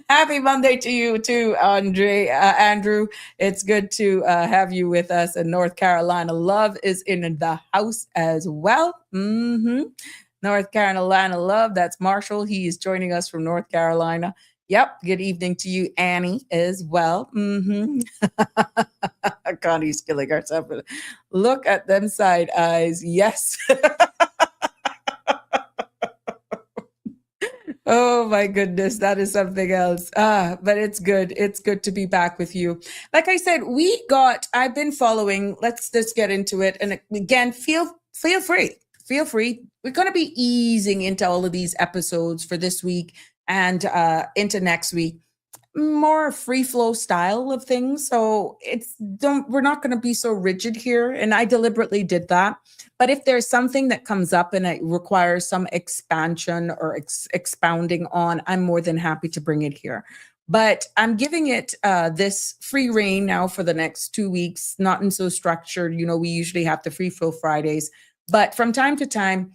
Happy Monday to you too, Andrew. It's good to have you with us in North Carolina. Love is in the house as well. North Carolina love. That's Marshall. He is joining us from North Carolina. Yep. Good evening to you, Annie, as well. Connie's killing herself. Look at them side eyes. Yes. Oh my goodness, that is something else. But it's good. It's good to be back with you. Like I said, I've been following, let's just get into it. And again, feel free. Feel free. We're going to be easing into all of these episodes for this week and into next week. More free flow style of things. So we're not going to be so rigid here. And I deliberately did that. But if there's something that comes up and it requires some expansion or expounding on, I'm more than happy to bring it here. But I'm giving it this free reign now for the next 2 weeks, not in so structured. We usually have the free flow Fridays, but from time to time,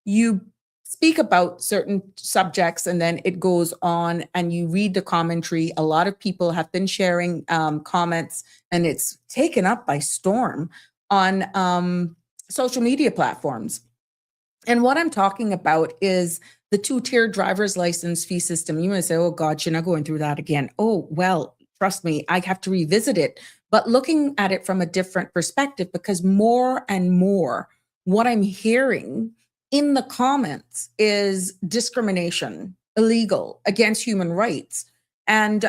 you speak about certain subjects and then it goes on and you read the commentary. A lot of people have been sharing comments and it's taken up by storm on social media platforms. And what I'm talking about is the 2-tier driver's license fee system. You might say, oh God, you're not going through that again. Oh, well, trust me, I have to revisit it, but looking at it from a different perspective, because more and more what I'm hearing in the comments is discrimination, illegal, against human rights. And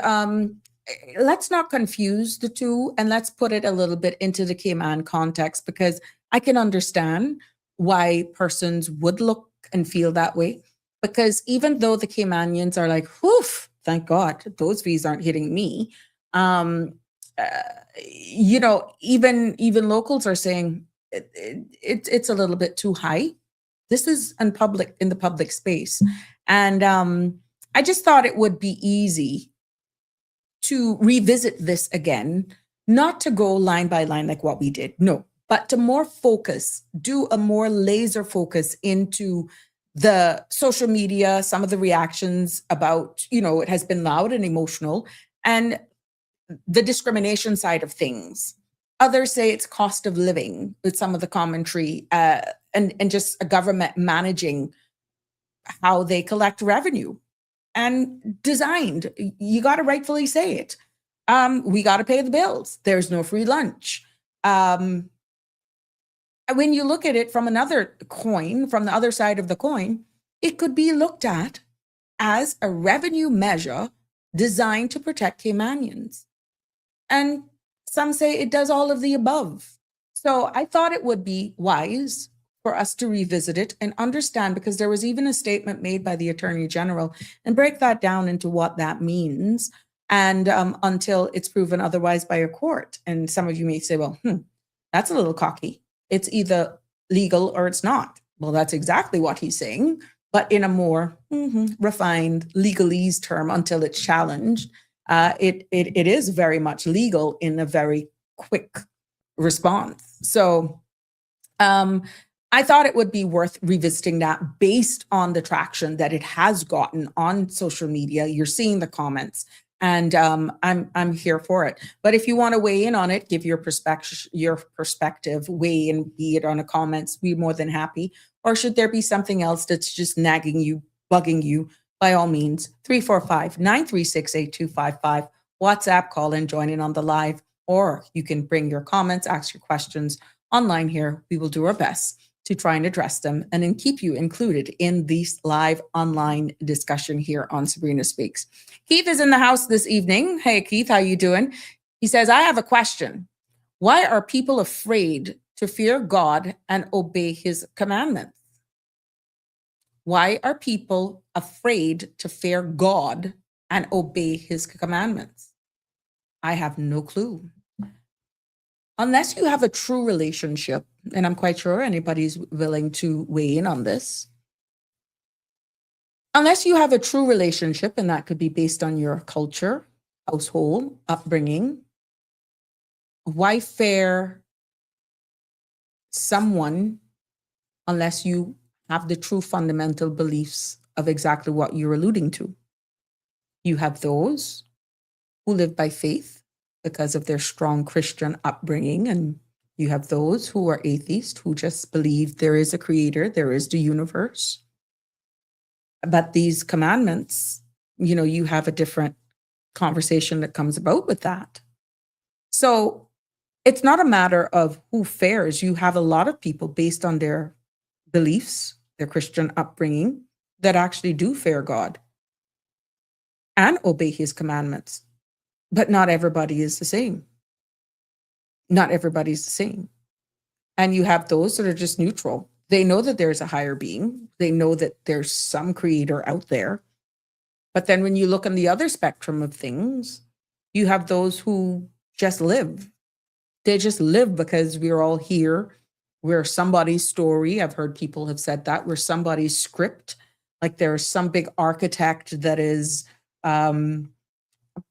let's not confuse the two, and let's put it a little bit into the Cayman context, because I can understand why persons would look and feel that way. Because even though the Caymanians are like, whew, thank God, those fees aren't hitting me. Even locals are saying it's a little bit too high. This is in the public space. And I just thought it would be easy to revisit this again, not to go line by line like what we did. No, but to do a more laser focus into the social media, some of the reactions about, it has been loud and emotional, and the discrimination side of things. Others say it's cost of living with some of the commentary and just a government managing how they collect revenue and designed. You got to rightfully say it. We got to pay the bills. There's no free lunch. When you look at it from another coin, from the other side of the coin, it could be looked at as a revenue measure designed to protect Caymanians. And some say it does all of the above. So I thought it would be wise for us to revisit it and understand, because there was even a statement made by the Attorney General, and break that down into what that means, and until it's proven otherwise by a court. And some of you may say, well, that's a little cocky. It's either legal or it's not. Well, that's exactly what he's saying, but in a more refined legalese term until it's challenged. It is very much legal in a very quick response. So I thought it would be worth revisiting that based on the traction that it has gotten on social media. You're seeing the comments, and I'm here for it. But if you want to weigh in on it, give your perspective, weigh in, be it on the comments, we're more than happy. Or should there be something else that's just nagging you, bugging you? By all means, 345-936-8255, WhatsApp, call in, join in on the live, or you can bring your comments, ask your questions online here. We will do our best to try and address them and then keep you included in this live online discussion here on Sabrina Speaks. Keith is in the house this evening. Hey, Keith, how you doing? He says, I have a question. Why are people afraid to fear God and obey his commandments? Why are people afraid to fear God and obey his commandments? I have no clue. Unless you have a true relationship, and I'm quite sure anybody's willing to weigh in on this. Unless you have a true relationship, and that could be based on your culture, household, upbringing, why fear someone unless you have the true fundamental beliefs of exactly what you're alluding to? You have those who live by faith because of their strong Christian upbringing, and you have those who are atheists who just believe there is a creator, there is the universe. But these commandments, you have a different conversation that comes about with that. So it's not a matter of who fears. You have a lot of people based on their beliefs, their Christian upbringing, that actually do fear God and obey his commandments. But not everybody is the same. Not everybody's the same. And you have those that are just neutral. They know that there's a higher being. They know that there's some creator out there. But then when you look on the other spectrum of things, you have those who just live. They just live because we're all here. We're somebody's story. I've heard people have said that. We're somebody's script. Like there's some big architect that is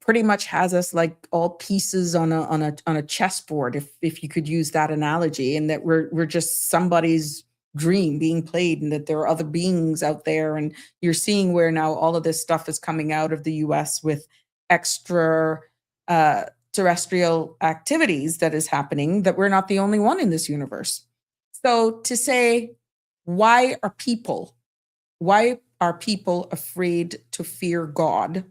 pretty much has us like all pieces on a chessboard, if you could use that analogy, and that we're just somebody's dream being played, and that there are other beings out there. And you're seeing where now all of this stuff is coming out of the US with extra terrestrial activities that is happening, that we're not the only one in this universe. So to say, why are people afraid to fear God?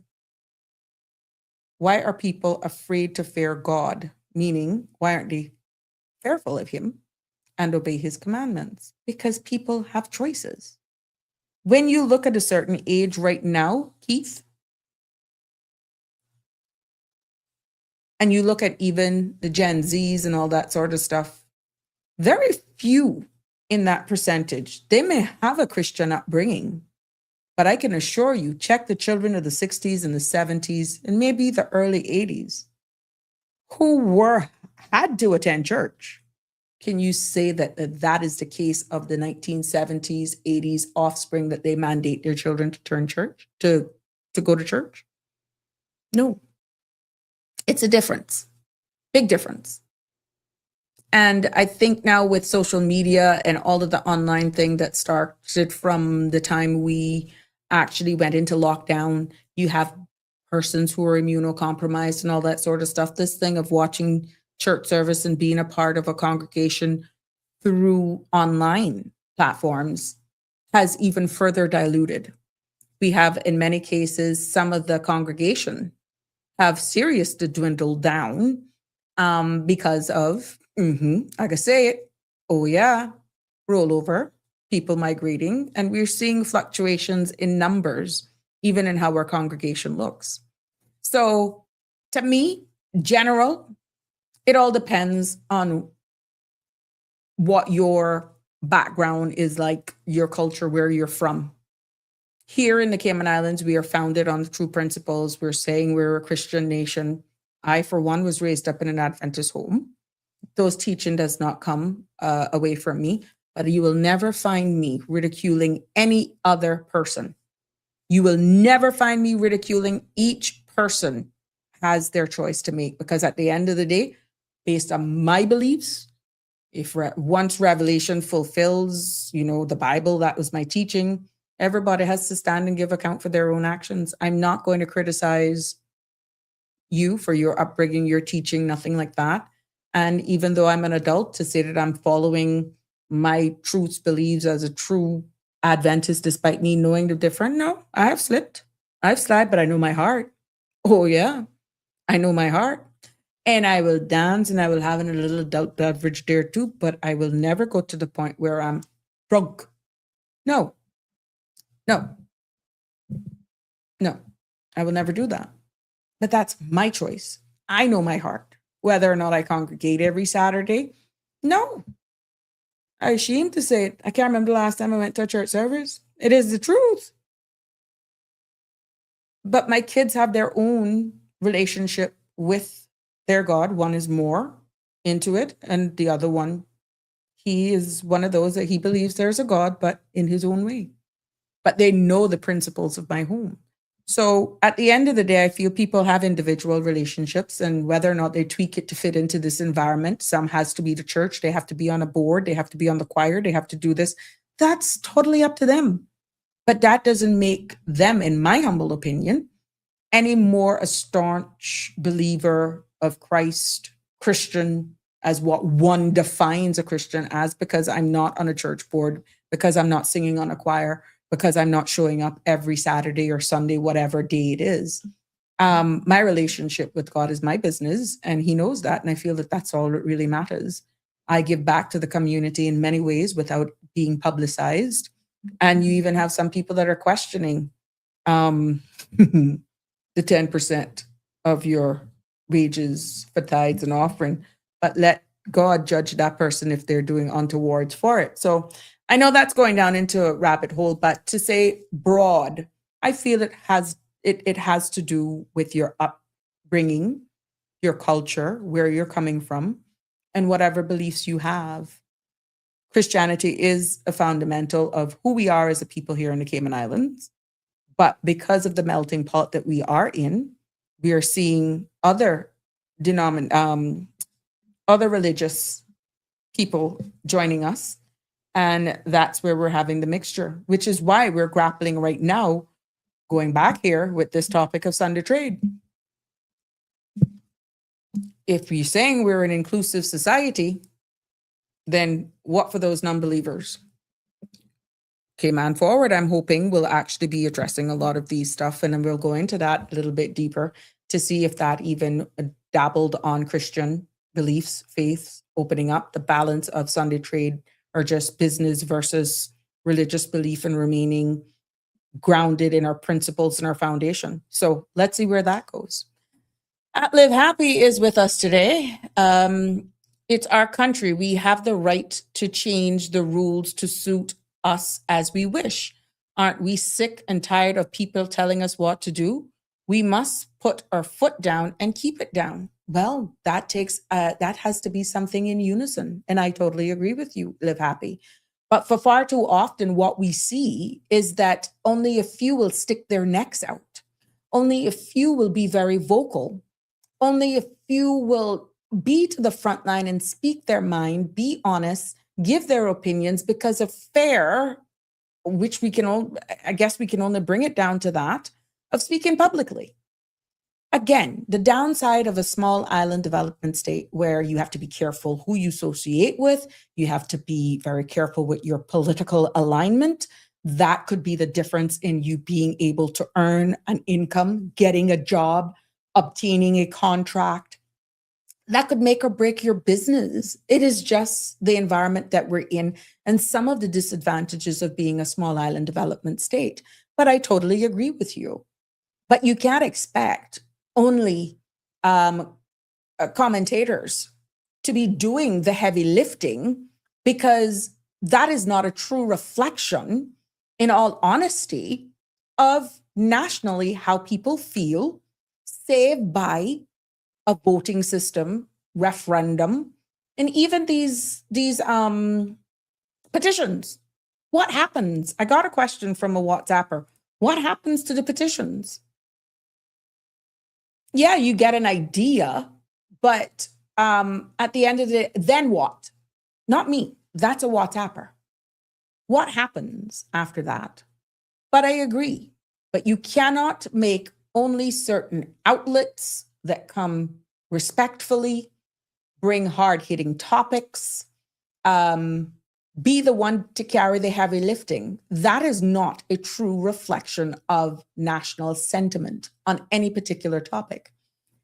Why are people afraid to fear God? Meaning, why aren't they fearful of him and obey his commandments? Because people have choices. When you look at a certain age right now, Keith, and you look at even the Gen Zs and all that sort of stuff, very few in that percentage. They may have a Christian upbringing, but I can assure you, check the children of the 60s and the 70s and maybe the early 80s who had to attend church. Can you say that that is the case of the 1970s, 80s offspring, that they mandate their children to go to church? No. It's a difference, big difference. And I think now with social media and all of the online thing that started from the time we actually went into lockdown, you have persons who are immunocompromised and all that sort of stuff. This thing of watching church service and being a part of a congregation through online platforms has even further diluted. We have, in many cases, some of the congregation have seriously dwindled down because of, I can say it, oh yeah, rollover, people migrating, and we're seeing fluctuations in numbers, even in how our congregation looks. So to me, general, it all depends on what your background is like, your culture, where you're from. Here in the Cayman Islands, we are founded on the true principles. We're saying we're a Christian nation. I, for one, was raised up in an Adventist home. Those teaching does not come away from me, but you will never find me ridiculing any other person. You will never find me ridiculing. Each person has their choice to make, because at the end of the day, based on my beliefs, if once revelation fulfills, the Bible, that was my teaching, everybody has to stand and give account for their own actions. I'm not going to criticize you for your upbringing, your teaching, nothing like that. And even though I'm an adult, to say that I'm following my truths, beliefs as a true Adventist, despite me knowing the different, no, I have slipped. I've slid, but I know my heart. Oh yeah, I know my heart. And I will dance and I will have a little adult beverage there too, but I will never go to the point where I'm drunk. No, no, no, I will never do that. But that's my choice. I know my heart. Whether or not I congregate every Saturday, no. I'm ashamed to say it. I can't remember the last time I went to a church service. It is the truth. But my kids have their own relationship with their God. One is more into it, and the other one, he is one of those that he believes there's a God, but in his own way. But they know the principles of my home. So at the end of the day, I feel people have individual relationships, and whether or not they tweak it to fit into this environment, some has to be the church, they have to be on a board, they have to be on the choir, they have to do this. That's totally up to them. But that doesn't make them, in my humble opinion, any more a staunch believer of Christ, Christian, as what one defines a Christian as, because I'm not on a church board, because I'm not singing on a choir, because I'm not showing up every Saturday or Sunday, whatever day it is. My relationship with God is my business, and he knows that. And I feel that that's all that really matters. I give back to the community in many ways without being publicized. And you even have some people that are questioning the 10% of your wages for tithes and offering, but let God judge that person if they're doing untowards for it. So I know that's going down into a rabbit hole, but to say broad, I feel it has to do with your upbringing, your culture, where you're coming from, and whatever beliefs you have. Christianity is a fundamental of who we are as a people here in the Cayman Islands. But because of the melting pot that we are in, we are seeing other religious people joining us. And that's where we're having the mixture, which is why we're grappling right now, going back here with this topic of Sunday trade. If we're saying we're an inclusive society, then what for those non-believers? Cayman Forward, I'm hoping, will actually be addressing a lot of these stuff, and then we'll go into that a little bit deeper to see if that even dabbled on Christian beliefs, faiths, opening up the balance of Sunday trade, or just business versus religious belief, and remaining grounded in our principles and our foundation. So let's see where that goes. Live Happy is with us today. It's our country. We have the right to change the rules to suit us as we wish. Aren't we sick and tired of people telling us what to do? We must put our foot down and keep it down. Well, that has to be something in unison. And I totally agree with you, Live Happy. But for far too often, what we see is that only a few will stick their necks out. Only a few will be very vocal. Only a few will be to the front line and speak their mind, be honest, give their opinions, because of fear, which we can only bring it down to that, of speaking publicly. Again, the downside of a small island development state, where you have to be careful who you associate with, you have to be very careful with your political alignment. that could be the difference in you being able to earn an income, getting a job, obtaining a contract. That could make or break your business. It is just the environment that we're in and some of the disadvantages of being a small island development state. But I totally agree with you. But you can't expect only commentators to be doing the heavy lifting, because that is not a true reflection, in all honesty, of nationally how people feel, save by a voting system, referendum, and even these petitions. What happens? I got a question from a WhatsApper. What happens to the petitions? Yeah, you get an idea, but at the end of the day, then what? Not me. That's a WhatsApper. What happens after that? But I agree. But you cannot make only certain outlets that come respectfully, bring hard-hitting topics, be the one to carry the heavy lifting. That is not a true reflection of national sentiment on any particular topic.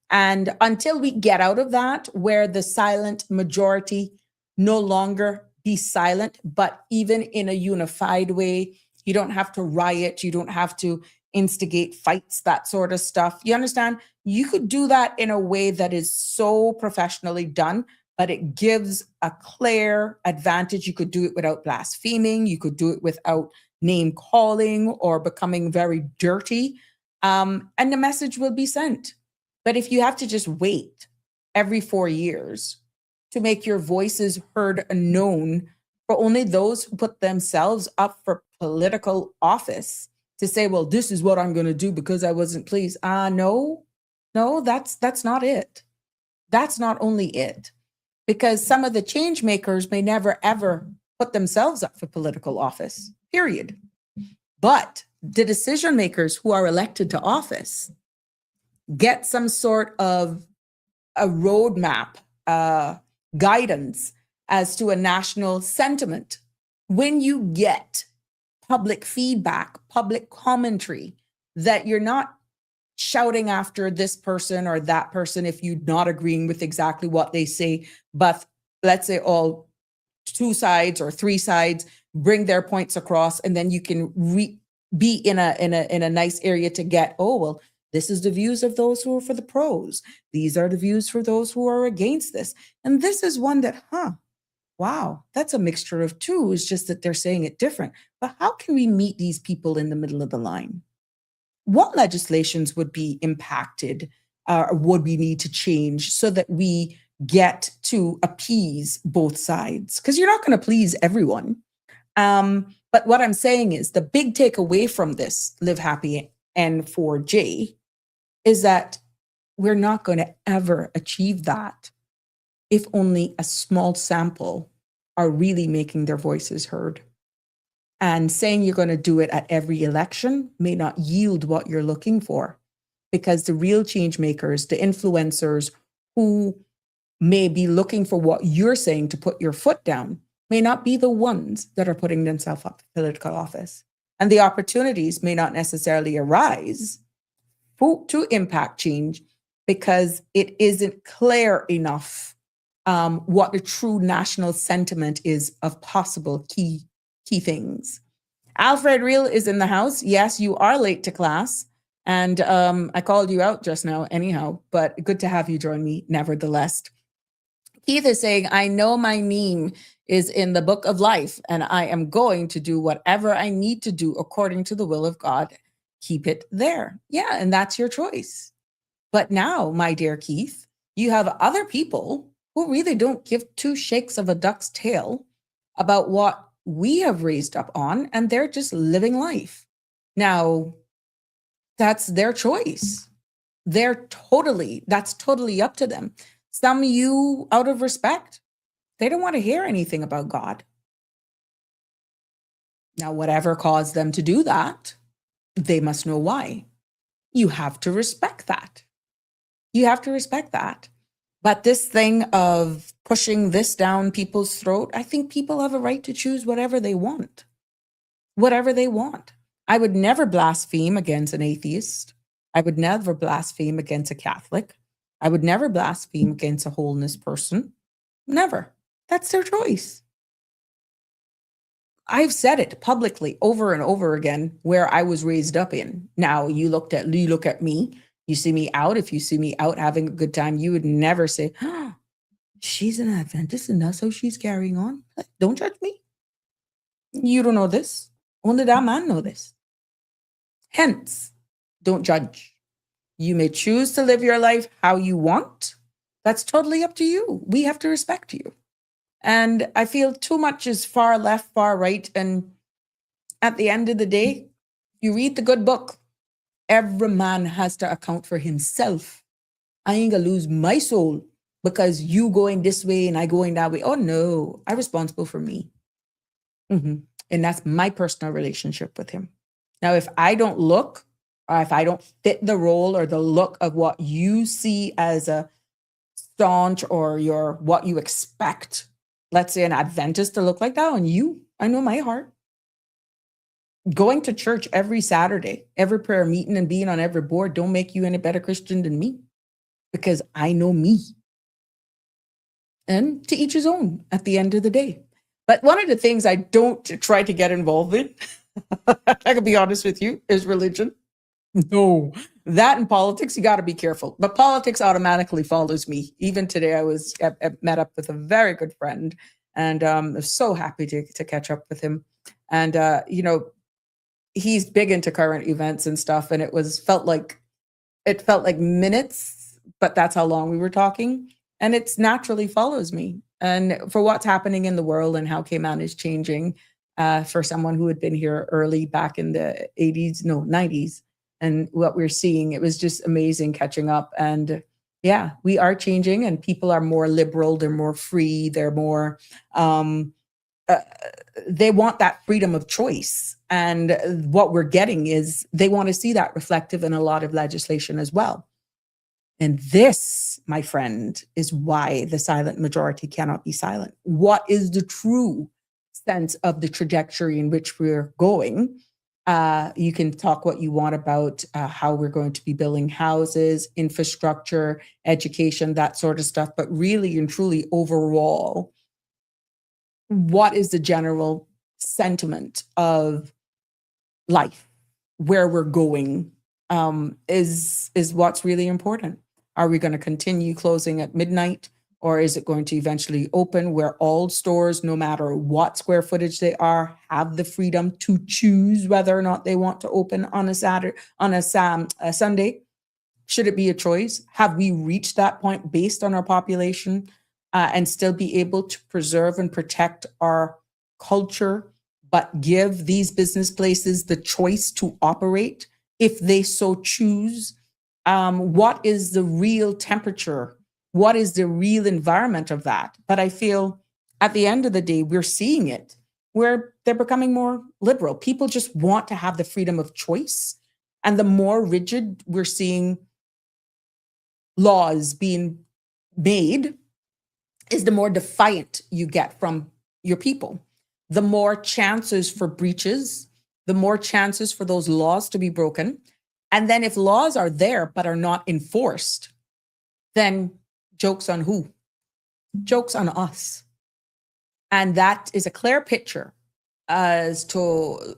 And until we get out of that, where the silent majority no longer be silent, but even in a unified way, you don't have to riot, you don't have to instigate fights, that sort of stuff. You understand? You could do that in a way that is so professionally done, but it gives a clear advantage. You could do it without blaspheming. You could do it without name calling or becoming very dirty. And the message will be sent. But if you have to just wait every 4 years to make your voices heard and known for only those who put themselves up for political office to say, well, this is what I'm going to do because I wasn't pleased. No, that's not it. That's not only it. Because some of the change makers may never, ever put themselves up for political office, period. But the decision makers who are elected to office get some sort of a roadmap, guidance as to a national sentiment. When you get public feedback, public commentary, that you're not shouting after this person or that person if you're not agreeing with exactly what they say, but let's say all 2 sides or 3 sides bring their points across, and then you can be in a nice area to get, oh, well, this is the views of those who are for the pros. These are the views for those who are against this. And this is one that, wow, that's a mixture of two. It's just that they're saying it different. But how can we meet these people in the middle of the line? What legislations would be impacted or would we need to change so that we get to appease both sides? Because you're not going to please everyone. But what I'm saying is the big takeaway from this Live Happy N4J is that we're not going to ever achieve that if only a small sample are really making their voices heard. And saying you're going to do it at every election may not yield what you're looking for, because the real change makers, the influencers who may be looking for what you're saying to put your foot down, may not be the ones that are putting themselves up for political office. And the opportunities may not necessarily arise to impact change because it isn't clear enough what the true national sentiment is of possible key things. Alfred Real is in the house. Yes, you are late to class. And I called you out just now anyhow, but good to have you join me nevertheless. Keith is saying, I know my name is in the book of life and I am going to do whatever I need to do according to the will of God. Keep it there. Yeah, and that's your choice. But now, my dear Keith, you have other people who really don't give 2 shakes of a duck's tail about what we have raised up on, and they're just living life. Now, that's their choice. That's totally up to them. Some you, out of respect, they don't want to hear anything about God. Now, whatever caused them to do that, they must know why. You have to respect that. You have to respect that. But this thing of pushing this down people's throat, I think people have a right to choose whatever they want. whatever they want. I would never blaspheme against an atheist. I would never blaspheme against a Catholic. I would never blaspheme against a holiness person. Never. That's their choice. I've said it publicly over and over again where I was raised up in. Now you look at me, you see me out. If you see me out having a good time, you would never say, oh, she's an Adventist and that's how she's carrying on. Don't judge me. You don't know this. Only that man know this. Hence, don't judge. You may choose to live your life how you want. That's totally up to you. We have to respect you. And I feel too much is far left, far right. And at the end of the day, you read the good book. Every man has to account for himself. I ain't gonna lose my soul because you going this way and I going that way. Oh no, I'm responsible for me. And that's my personal relationship with him. Now, if I don't look, or if I don't fit the role or the look of what you see as a staunch or what you expect, let's say an Adventist to look like that on you, I know my heart. Going to church every Saturday, every prayer meeting and being on every board don't make you any better Christian than me because I know me. And to each his own at the end of the day. But one of the things I don't try to get involved in, I can be honest with you, is religion. No, that and politics, you got to be careful. But politics automatically follows me. Even today, I met up with a very good friend and I was so happy to catch up with him. And, he's big into current events and stuff. And it felt like minutes, but that's how long we were talking. And it naturally follows me. And for what's happening in the world and how Cayman is changing for someone who had been here early back in the 90s. And what we're seeing, it was just amazing catching up. And yeah, we are changing and people are more liberal. They're more free. They're more, they want that freedom of choice. And what we're getting is they want to see that reflective in a lot of legislation as well. And this, my friend, is why the silent majority cannot be silent. What is the true sense of the trajectory in which we're going? You can talk what you want about how we're going to be building houses, infrastructure, education, that sort of stuff. But really and truly overall, what is the general sentiment of life, where we're going, is what's really important. Are we going to continue closing at midnight? Or is it going to eventually open where all stores, no matter what square footage they are, have the freedom to choose whether or not they want to open on a Saturday, on a Sunday? Should it be a choice? Have we reached that point based on our population and still be able to preserve and protect our culture, but give these business places the choice to operate if they so choose? What is the real temperature? What is the real environment of that? But I feel at the end of the day, we're seeing it where they're becoming more liberal. People just want to have the freedom of choice. And the more rigid we're seeing laws being made, is the more defiant you get from your people. The more chances for breaches, the more chances for those laws to be broken. And then if laws are there but are not enforced, then joke's on who? Joke's on us. And that is a clear picture as to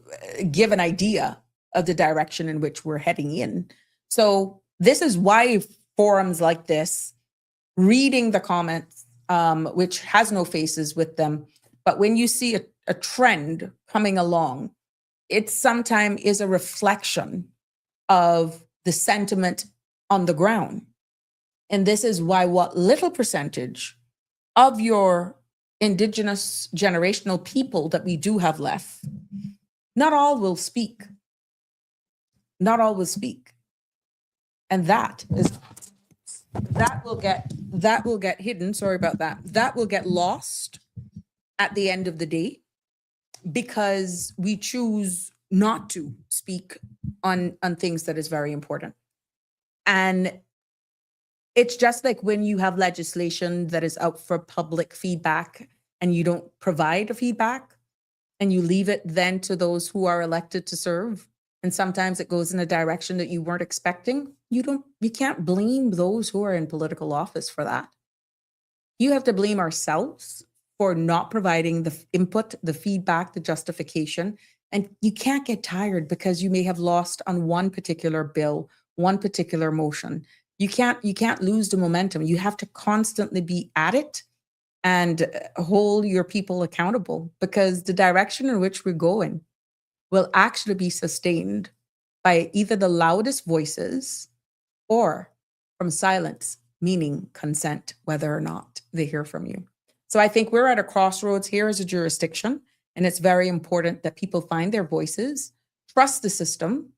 give an idea of the direction in which we're heading in. So this is why forums like this, reading the comments, which has no faces with them, but when you see a trend coming along, it sometimes is a reflection of the sentiment on the ground. And this is why what little percentage of your indigenous generational people that we do have left, not all will speak. Not all will speak. And that will get hidden. Sorry about that. That will get lost at the end of the day because we choose not to speak on things that is very important. And it's just like when you have legislation that is out for public feedback and you don't provide a feedback, and you leave it then to those who are elected to serve, and sometimes it goes in a direction that you weren't expecting, you can't blame those who are in political office for that. You have to blame ourselves for not providing the input, the feedback, the justification. And you can't get tired because you may have lost on one particular bill, one particular motion. You can't lose the momentum. You have to constantly be at it and hold your people accountable, because the direction in which we're going will actually be sustained by either the loudest voices or from silence, meaning consent, whether or not they hear from you. So I think we're at a crossroads here as a jurisdiction, and it's very important that people find their voices, trust the system,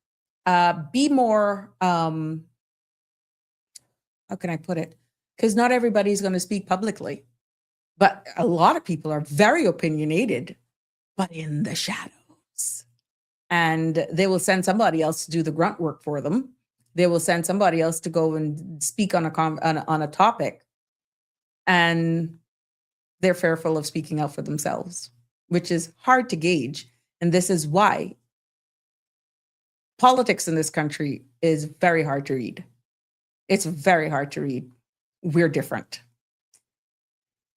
be more, how can I put it? Because not everybody's going to speak publicly, but a lot of people are very opinionated, but in the shadows. And they will send somebody else to do the grunt work for them. They will send somebody else to go and speak on a topic, and they're fearful of speaking out for themselves, which is hard to gauge. And this is why politics in this country is very hard to read. It's very hard to read. We're different.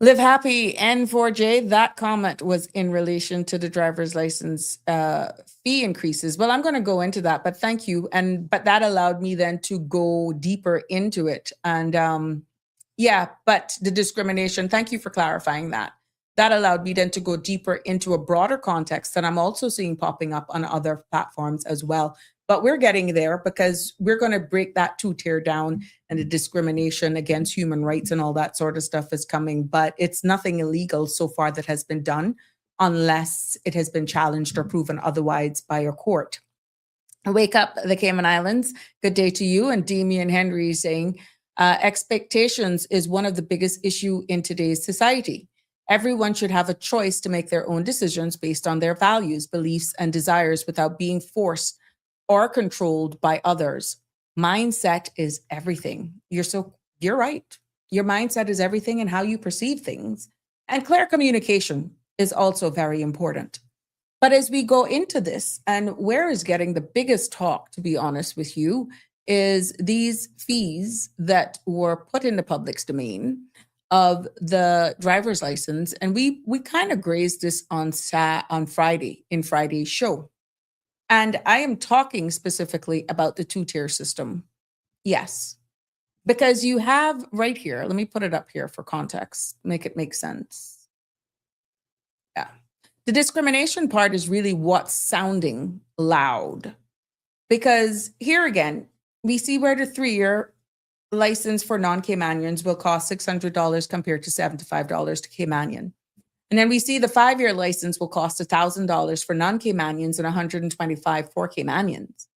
Live Happy N4J, that comment was in relation to the driver's license fee increases. Well, I'm going to go into that, but thank you. But that allowed me then to go deeper into it. And but the discrimination, thank you for clarifying that. That allowed me then to go deeper into a broader context that I'm also seeing popping up on other platforms as well. But we're getting there, because we're going to break that two-tier down, and the discrimination against human rights and all that sort of stuff is coming. But it's nothing illegal so far that has been done, unless it has been challenged or proven otherwise by a court. Wake up, the Cayman Islands. Good day to you. And Damian Henry saying, expectations is one of the biggest issue in today's society. Everyone should have a choice to make their own decisions based on their values, beliefs, and desires without being forced or controlled by others. Mindset is everything. You're right. Your mindset is everything, and how you perceive things. And clear communication is also very important. But as we go into this, and where is getting the biggest talk, to be honest with you, is these fees that were put in the public's domain of the driver's license. And we kind of grazed this on Friday, in Friday's show. And I am talking specifically about the two-tier system. Yes, because you have right here, let me put it up here for context, make it make sense. Yeah. The discrimination part is really what's sounding loud. Because here again, we see where the 3-year license for non-Caymanians will cost $600 compared to $75 to Caymanian. And then we see the 5-year license will cost $1,000 for non-Caymanians and $125 for Caymanians.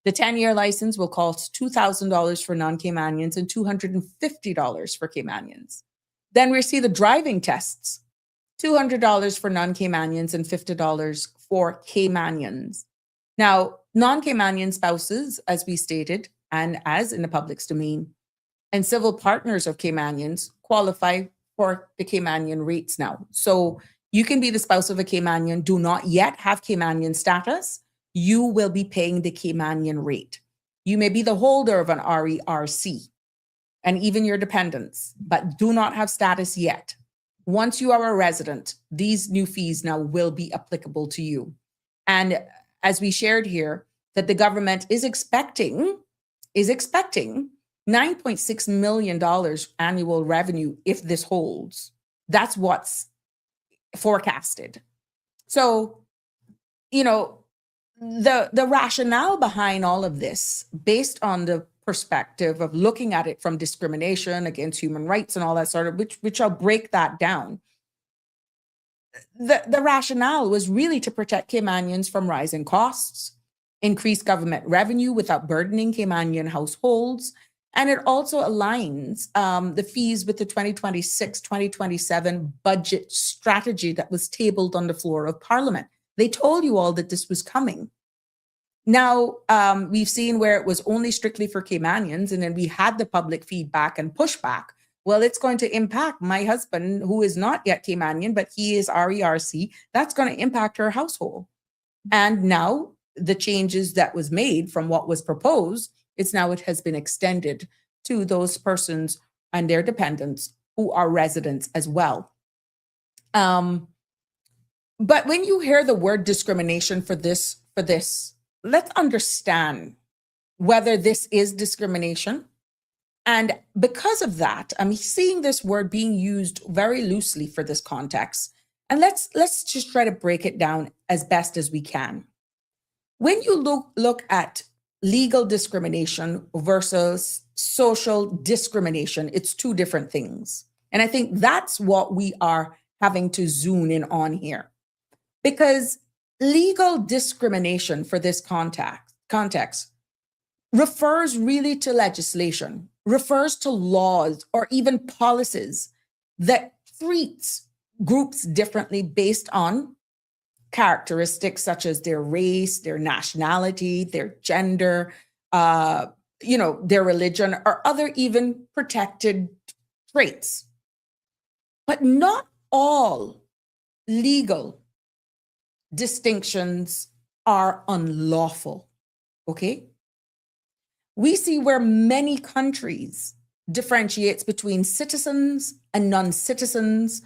The 10-year license will cost $2,000 for non-Caymanians and $250 for Caymanians. Then we see the driving tests, $200 for non-Caymanians and $50 for Caymanians. Now, non-Caymanian spouses, as we stated, and as in the public's domain, and civil partners of Caymanians qualify for the Caymanian rates now. So you can be the spouse of a Caymanian, do not yet have Caymanian status. You will be paying the Caymanian rate. You may be the holder of an RERC and even your dependents, but do not have status yet. Once you are a resident, these new fees now will be applicable to you. And as we shared here, that the government is expecting $9.6 million annual revenue if this holds. That's what's forecasted. So, the rationale behind all of this, based on the perspective of looking at it from discrimination against human rights and all that sort of, which I'll break that down. The rationale was really to protect Caymanians from rising costs, increase government revenue without burdening Caymanian households. And it also aligns the fees with the 2026-2027 budget strategy that was tabled on the floor of Parliament. They told you all that this was coming. Now, we've seen where it was only strictly for Caymanians, and then we had the public feedback and pushback Well, it's going to impact my husband, who is not yet Caymanian, but he is RERC. That's going to impact her household. And now the changes that was made from what was proposed, it has been extended to those persons and their dependents who are residents as well. But when you hear the word discrimination for this, let's understand whether this is discrimination. And because of that, I'm seeing this word being used very loosely for this context. And let's just try to break it down as best as we can. When you look at legal discrimination versus social discrimination, it's two different things. And I think that's what we are having to zoom in on here. Because legal discrimination for this context refers really to legislation, refers to laws or even policies that treats groups differently based on characteristics such as their race, their nationality, their gender, their religion, or other even protected traits. But not all legal distinctions are unlawful, okay? We see where many countries differentiates between citizens and non-citizens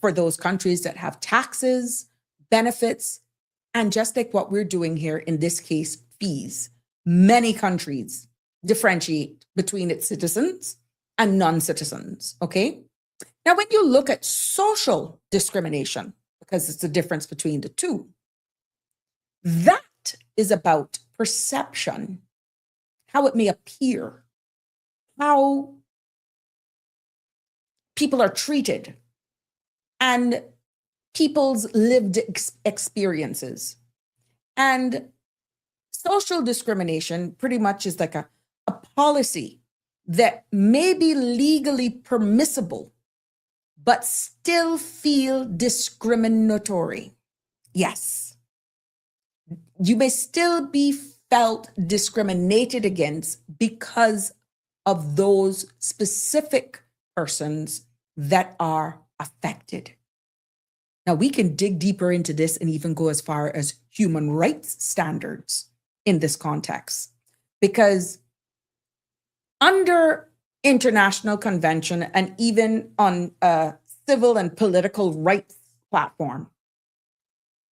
for those countries that have taxes, benefits, and just like what we're doing here, in this case, fees. Many countries differentiate between its citizens and non-citizens, okay? Now, when you look at social discrimination, because it's the difference between the two, that is about perception, how it may appear, how people are treated, and people's lived experiences. And social discrimination pretty much is like a policy that may be legally permissible, but still feel discriminatory. Yes. You may still be felt discriminated against because of those specific persons that are affected. Now, we can dig deeper into this and even go as far as human rights standards in this context, because under international convention and even on a civil and political rights platform,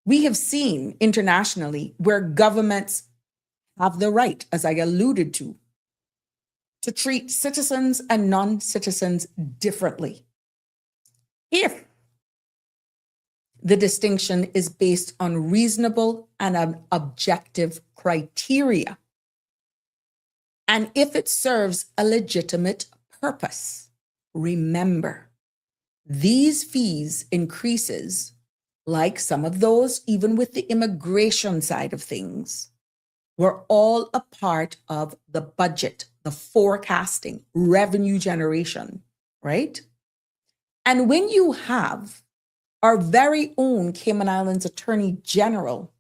we have seen internationally where governments have the right, as I alluded to treat citizens and non-citizens differently if the distinction is based on reasonable and an objective criteria, and if it serves a legitimate purpose. Remember, these fees increases, like some of those even with the immigration side of things, were all a part of the budget, the forecasting, revenue generation, right? And when you have our very own Cayman Islands Attorney General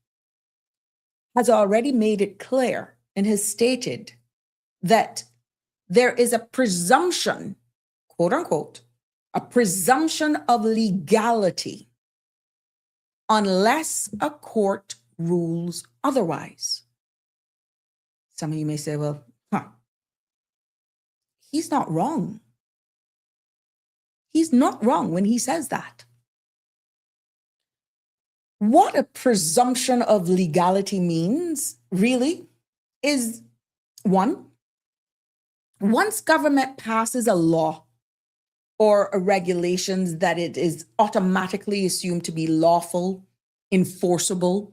has already made it clear and has stated that there is a presumption, quote unquote, a presumption of legality unless a court rules otherwise. Some of you may say, well, he's not wrong. He's not wrong when he says that. What a presumption of legality means, really, is one, once government passes a law or a regulations that it is automatically assumed to be lawful, enforceable,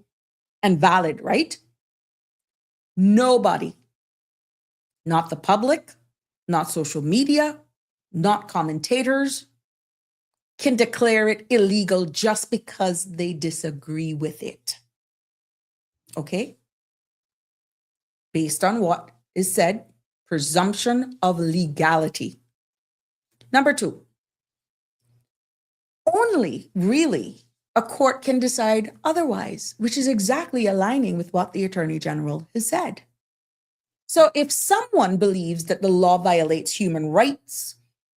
and valid, right? Nobody, not the public, not social media, not commentators, can declare it illegal just because they disagree with it. Okay? Based on what is said, presumption of legality. Number two, only really a court can decide otherwise, which is exactly aligning with what the Attorney General has said. So if someone believes that the law violates human rights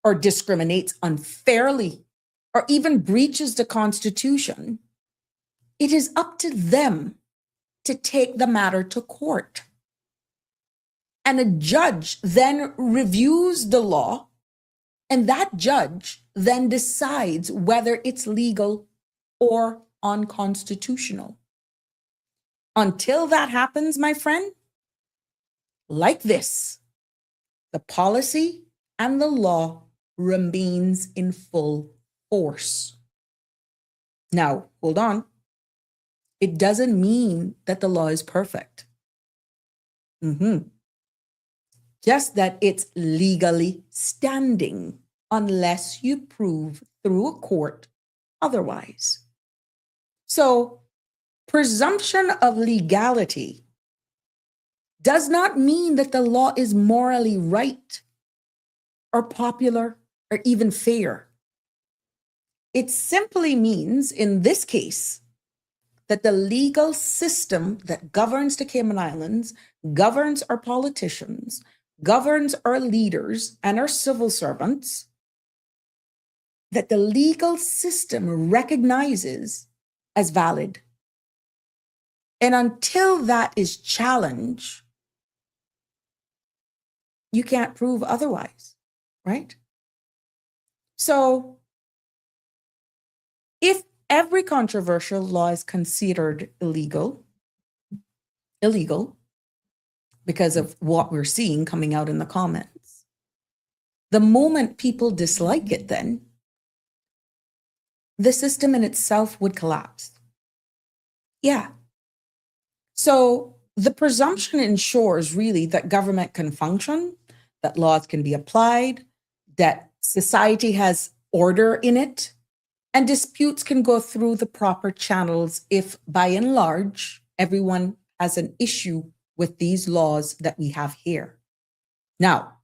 or discriminates unfairly or even breaches the Constitution, it is up to them to take the matter to court. And a judge then reviews the law, and that judge then decides whether it's legal or unconstitutional. Until that happens, my friend, like this, the policy and the law remains in full force. Now, hold on. It doesn't mean that the law is perfect. Just that it's legally standing unless you prove through a court otherwise. So, presumption of legality does not mean that the law is morally right or popular or even fair. It simply means, in this case, that the legal system that governs the Cayman Islands, governs our politicians, governs our leaders and our civil servants, that the legal system recognizes as valid. And until that is challenged, you can't prove otherwise, right? So if every controversial law is considered illegal because of what we're seeing coming out in the comments, the moment people dislike it, then the system in itself would collapse. Yeah. So the presumption ensures really that government can function, that laws can be applied, that society has order in it, and disputes can go through the proper channels if, by and large, everyone has an issue with these laws that we have here. Now,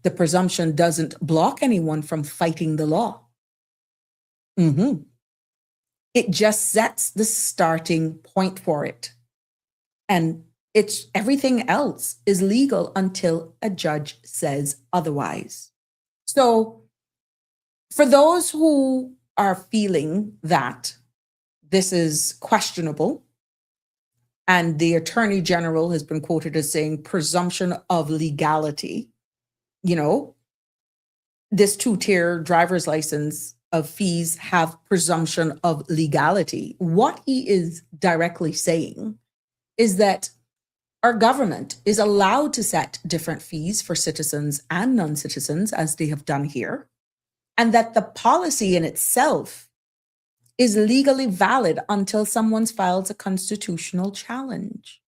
the presumption doesn't block anyone from fighting the law. It just sets the starting point for it. And it's everything else is legal until a judge says otherwise. So for those who are feeling that this is questionable, and the Attorney General has been quoted as saying presumption of legality, you know, this two-tier driver's license of fees have presumption of legality. What he is directly saying is that our government is allowed to set different fees for citizens and non-citizens, as they have done here, and that the policy in itself is legally valid until someone files a constitutional challenge.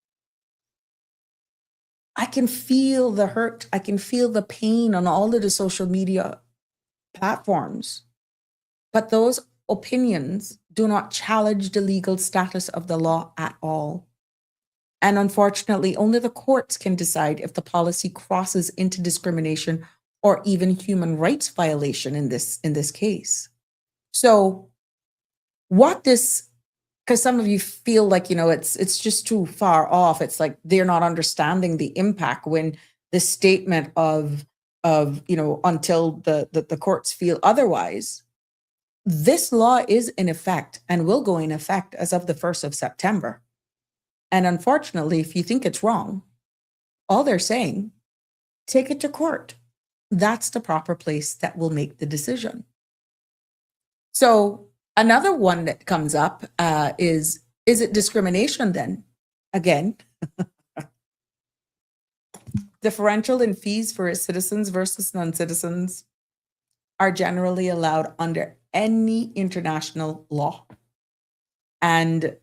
I can feel the hurt. I can feel the pain on all of the social media platforms. But those opinions do not challenge the legal status of the law at all. And unfortunately, only the courts can decide if the policy crosses into discrimination or even human rights violation in this case. So what this, because some of you feel like, you know, it's just too far off. It's like they're not understanding the impact when the statement of you know, until the courts feel otherwise. This law is in effect and will go in effect as of the 1st of September. And unfortunately, if you think it's wrong, all they're saying, take it to court. That's the proper place that will make the decision. So another one that comes up is it discrimination then? Again, differential in fees for citizens versus non-citizens are generally allowed under any international law. And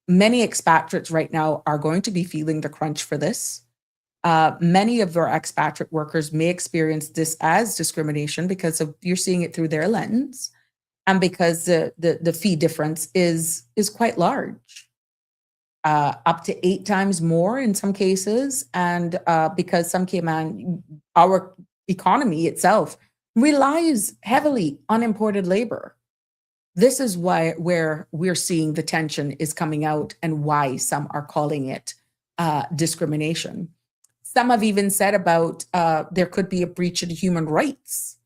many expatriates right now are going to be feeling the crunch for this. Many of our expatriate workers may experience this as discrimination because you're seeing it through their lens, and because the fee difference is quite large, up to 8 times more in some cases, and because some Cayman, our economy itself relies heavily on imported labor. This is where we're seeing the tension is coming out, and why some are calling it discrimination. Some have even said about there could be a breach of human rights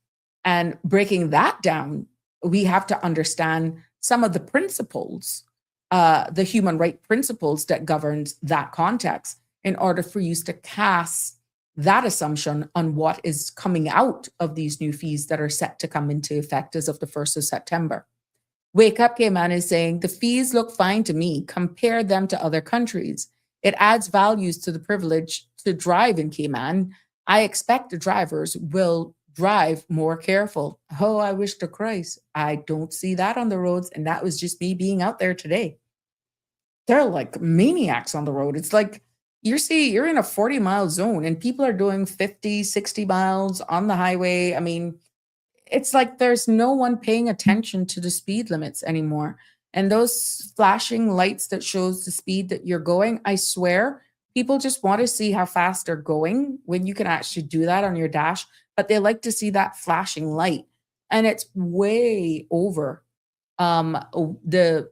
And breaking that down, we have to understand some of the principles, the human right principles that governs that context in order for you to cast that assumption on what is coming out of these new fees that are set to come into effect as of the 1st of September. Wake Up Cayman is saying the fees look fine to me. Compare them to other countries. It adds values to the privilege to drive in Cayman. I expect the drivers will drive more careful. Oh, I wish to Christ. I don't see that on the roads. And that was just me being out there today. They're like maniacs on the road. It's like you're in a 40-mile zone and people are doing 50, 60 miles on the highway. I mean, it's like there's no one paying attention to the speed limits anymore. And those flashing lights that shows the speed that you're going, I swear, people just want to see how fast they're going when you can actually do that on your dash, but they like to see that flashing light. And it's way over the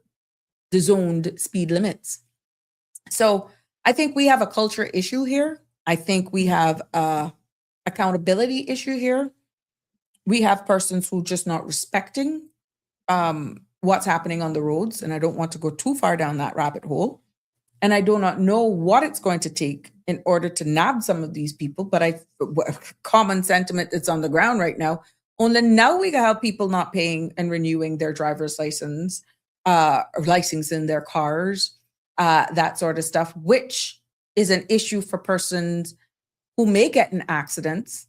zoned speed limits. So I think we have a culture issue here. I think we have a accountability issue here. We have persons who just not respecting what's happening on the roads. And I don't want to go too far down that rabbit hole. And I do not know what it's going to take in order to nab some of these people. But common sentiment that's on the ground right now, only now we have people not paying and renewing their driver's license, licensing their cars, that sort of stuff, which is an issue for persons who may get in accidents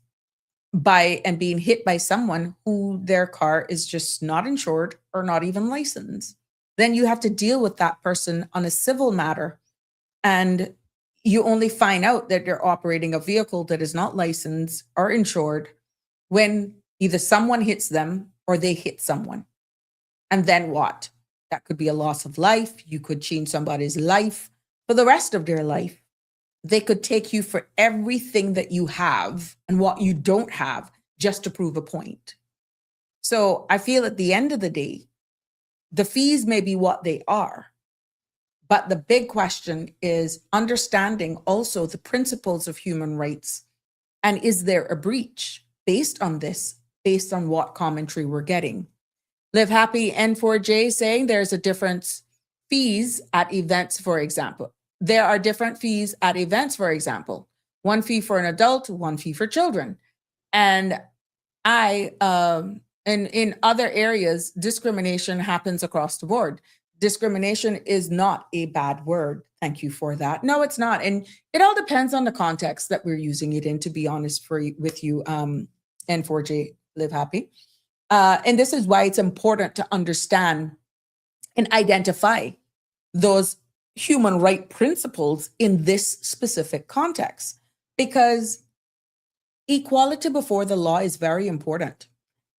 and being hit by someone who their car is just not insured or not even licensed. Then you have to deal with that person on a civil matter. And you only find out that you're operating a vehicle that is not licensed or insured when either someone hits them or they hit someone. And then what? That could be a loss of life. You could change somebody's life for the rest of their life. They could take you for everything that you have and what you don't have just to prove a point. So I feel at the end of the day, the fees may be what they are, but the big question is understanding also the principles of human rights. And is there a breach based on this, based on what commentary we're getting? Live Happy N4J saying there's a difference fees at events, for example. There are different fees at events, for example. One fee for an adult, one fee for children. And in other areas, discrimination happens across the board. Discrimination is not a bad word. Thank you for that. No, it's not. And it all depends on the context that we're using it in, to be honest with you, N4J Live Happy. And this is why it's important to understand and identify those human right principles in this specific context, because equality before the law is very important.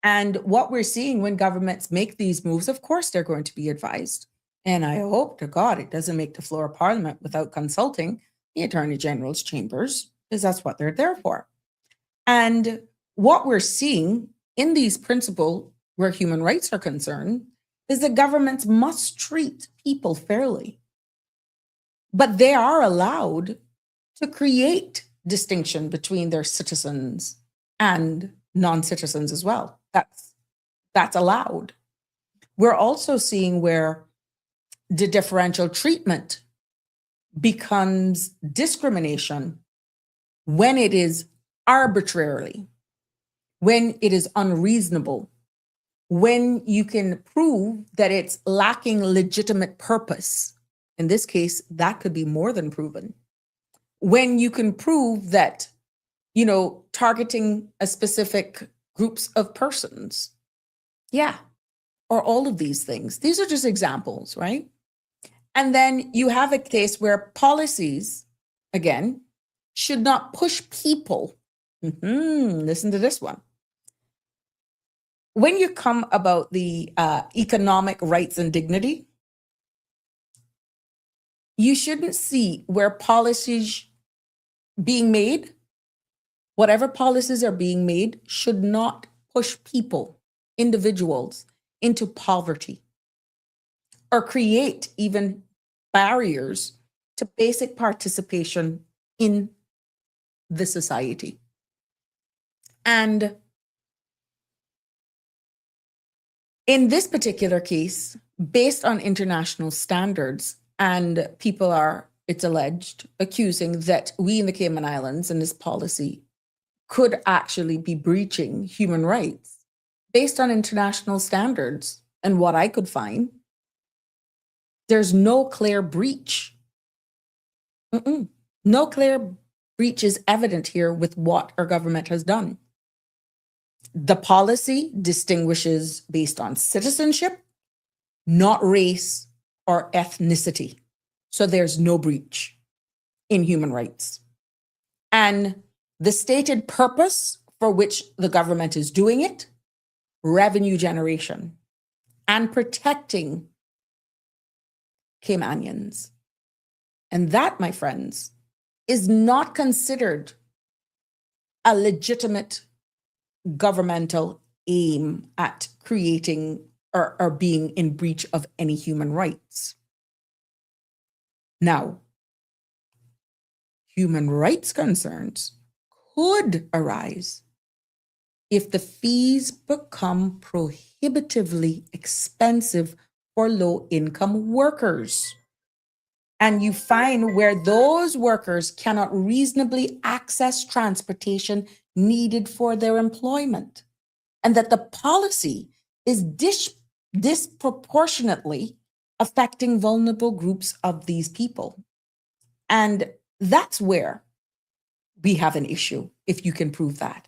And what we're seeing when governments make these moves, of course, they're going to be advised. And I hope to God it doesn't make the floor of Parliament without consulting the Attorney General's chambers, because that's what they're there for. And what we're seeing in these principles where human rights are concerned is that governments must treat people fairly. But they are allowed to create distinction between their citizens and non-citizens as well. That's allowed. We're also seeing where the differential treatment becomes discrimination when it is arbitrarily, when it is unreasonable, when you can prove that it's lacking legitimate purpose. In this case, that could be more than proven. When you can prove that, targeting a specific groups of persons. Yeah. Or all of these things. These are just examples, right? And then you have a case where policies, again, should not push people. Listen to this one. When you come about the economic rights and dignity, you shouldn't see where policies being made, whatever policies are being made, should not push people, individuals, into poverty or create even barriers to basic participation in the society. And In this particular case, based on international standards, and people are, it's alleged, accusing that we in the Cayman Islands and this policy could actually be breaching human rights. Based on international standards and what I could find, there's no clear breach. No clear breach is evident here with what our government has done. The policy distinguishes based on citizenship, not race or ethnicity. So there's no breach in human rights. And the stated purpose for which the government is doing it, revenue generation and protecting Caymanians. And that, my friends, is not considered a legitimate governmental aim at creating or being in breach of any human rights. Now, human rights concerns could arise if the fees become prohibitively expensive for low-income workers. And you find where those workers cannot reasonably access transportation needed for their employment, and that the policy is disproportionately affecting vulnerable groups of these people. And that's where we have an issue, if you can prove that.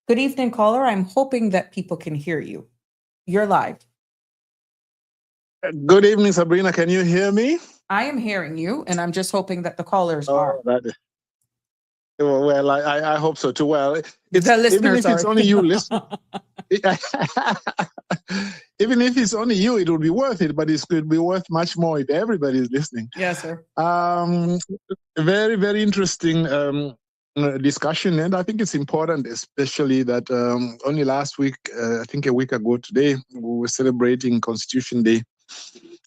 Good evening, caller. I'm hoping that people can hear you. You're live.
Good evening, Sabrina. Can you hear me?
I am hearing you, and I'm just hoping that the callers are.
Well, I hope so too. Well,
The listeners
even if it's
are.
only you listening, even if it's only you, it would be worth it. But it could be worth much more if everybody is listening.
Yes, sir.
Very, very interesting discussion, and I think it's important, especially that only last week, I think a week ago today, we were celebrating Constitution Day.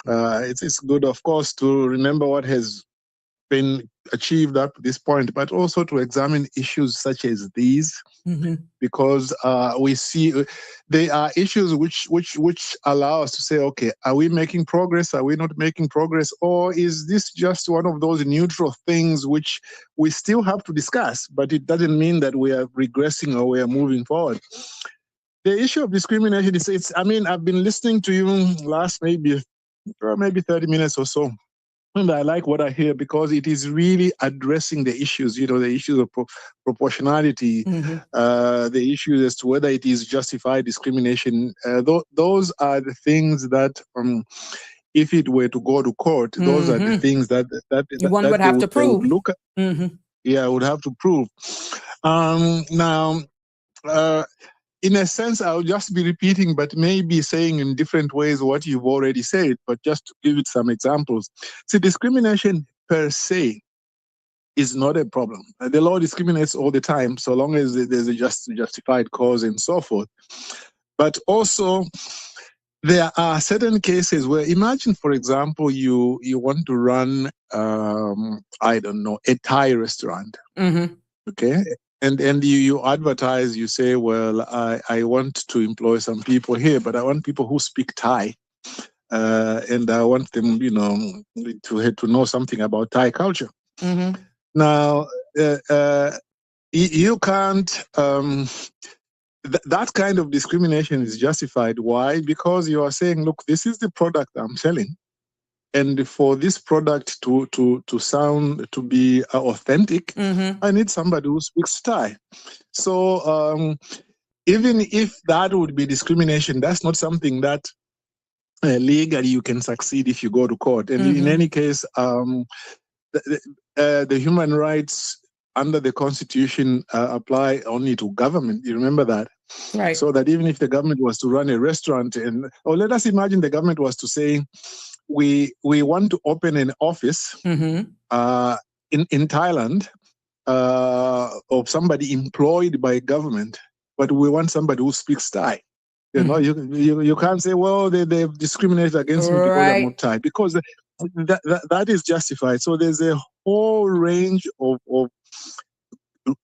It's good, of course, to remember what has been achieved up to this point, but also to examine issues such as these, because we see they are issues which allow us to say, okay, are we making progress? Are we not making progress? Or is this just one of those neutral things which we still have to discuss, but it doesn't mean that we are regressing or we are moving forward? The issue of discrimination is, I mean, I've been listening to you last maybe 30 minutes or so. And I like what I hear because it is really addressing the issues, the issues of proportionality, the issues as to whether it is justified discrimination. Those are the things that, if it were to go to court, those are the things that
one would have to prove.
Look at. Yeah, would have to prove. Now, in a sense, I'll just be repeating, but maybe saying in different ways what you've already said, but just to give it some examples. See, discrimination per se is not a problem. The law discriminates all the time, so long as there's a justified cause and so forth. But also, there are certain cases where, imagine, for example, you want to run, I don't know, a Thai restaurant, okay? And you advertise, you say, well, I want to employ some people here, but I want people who speak Thai. And I want them, to know something about Thai culture. Now, you can't, that kind of discrimination is justified. Why? Because you are saying, look, this is the product I'm selling. And for this product to be authentic, I need somebody who speaks Thai. So even if that would be discrimination, that's not something that legally you can succeed if you go to court. And in any case, the human rights under the Constitution apply only to government. You remember that?
Right.
So that even if the government was to run a restaurant, or let us imagine the government was to say, we want to open an office in Thailand of somebody employed by government, but we want somebody who speaks Thai. You can't say, well, they've discriminated against me because I'm not Thai, because that is justified. So there's a whole range of